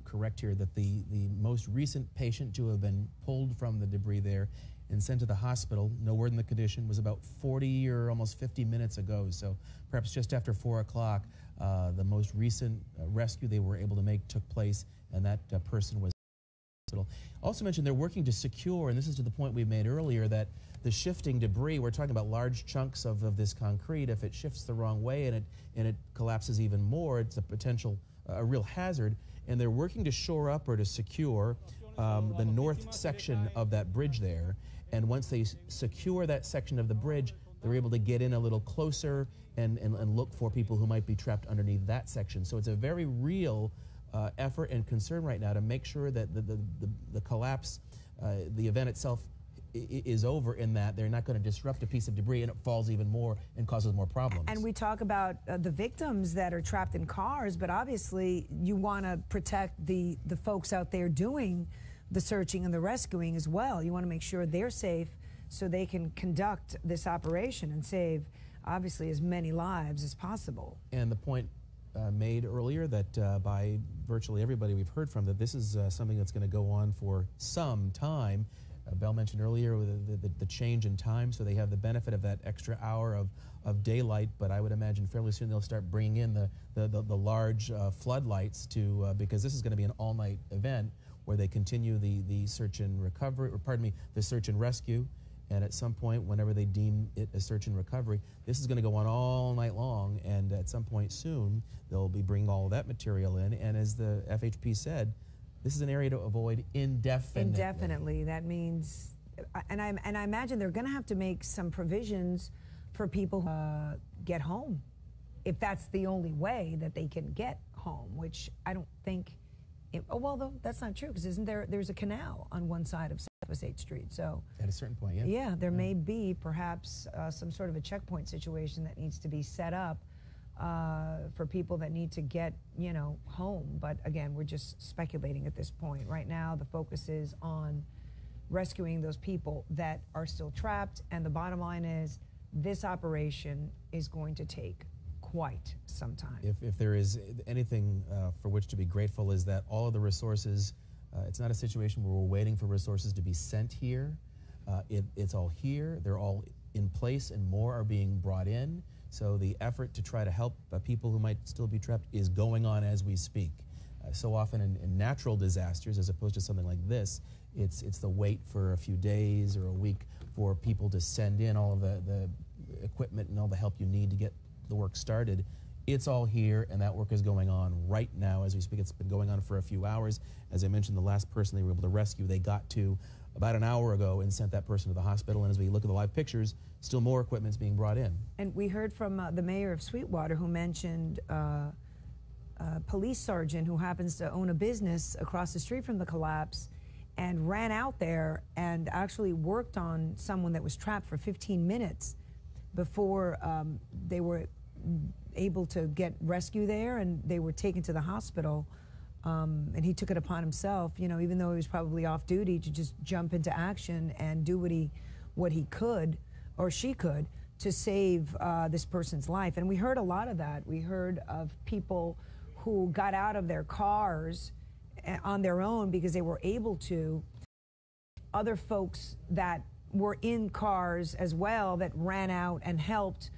correct here, that the most recent patient to have been pulled from the debris there and sent to the hospital, no word in the condition, was about 40 or almost 50 minutes ago. So perhaps just after 4 o'clock, the most recent rescue they were able to make took place, and that person was also mentioned they're working to secure, and this is to the point we made earlier, that the shifting debris, we're talking about large chunks of this concrete, if it shifts the wrong way and it collapses even more, it's a potential, a real hazard, and they're working to shore up or to secure the north section of that bridge there, and once they secure that section of the bridge, they're able to get in a little closer and look for people who might be trapped underneath that section. So it's a very real effort and concern right now to make sure that the collapse, the event itself is over, in that they're not going to disrupt a piece of debris and it falls even more and causes more problems. And we talk about the victims that are trapped in cars, but obviously you want to protect the folks out there doing the searching and the rescuing as well. You want to make sure they're safe so they can conduct this operation and save, obviously, as many lives as possible. And the point made earlier that by virtually everybody we've heard from, that this is something that's going to go on for some time. Belle mentioned earlier the change in time, so they have the benefit of that extra hour of daylight, but I would imagine fairly soon they'll start bringing in the large floodlights to, because this is going to be an all-night event where they continue the search and recovery, or pardon me, the search and rescue. And at some point, whenever they deem it a search and recovery, this is going to go on all night long, and at some point soon, they'll be bringing all of that material in. And as the FHP said, this is an area to avoid indefinitely. Indefinitely. That means, and I imagine they're going to have to make some provisions for people who get home, if that's the only way that they can get home, which I don't think. Well, that's not true, because there's a canal on one side of Southwest 8th Street, so at a certain point, yeah. Yeah, there may be perhaps some sort of a checkpoint situation that needs to be set up for people that need to get, home. But again, we're just speculating at this point. Right now, the focus is on rescuing those people that are still trapped, and the bottom line is this operation is going to take quite some time. If there is anything for which to be grateful, is that all of the resources, it's not a situation where we're waiting for resources to be sent here. It's all here. They're all in place, and more are being brought in. So the effort to try to help people who might still be trapped is going on as we speak. So often in natural disasters, as opposed to something like this, it's the wait for a few days or a week for people to send in all of the equipment and all the help you need to get the work started. It's all here, and that work is going on right now as we speak. It's been going on for a few hours. As I mentioned, the last person they were able to rescue, they got to about an hour ago and sent that person to the hospital. And as we look at the live pictures, still more equipment's being brought in. And we heard from the mayor of Sweetwater, who mentioned a police sergeant who happens to own a business across the street from the collapse, and ran out there and actually worked on someone that was trapped for 15 minutes before they were able to get rescue there, and they were taken to the hospital. And he took it upon himself, even though he was probably off duty, to just jump into action and do what he could, or she could, to save this person's life. And we heard a lot of that. We heard of people who got out of their cars on their own because they were able to. Other folks that were in cars as well that ran out and helped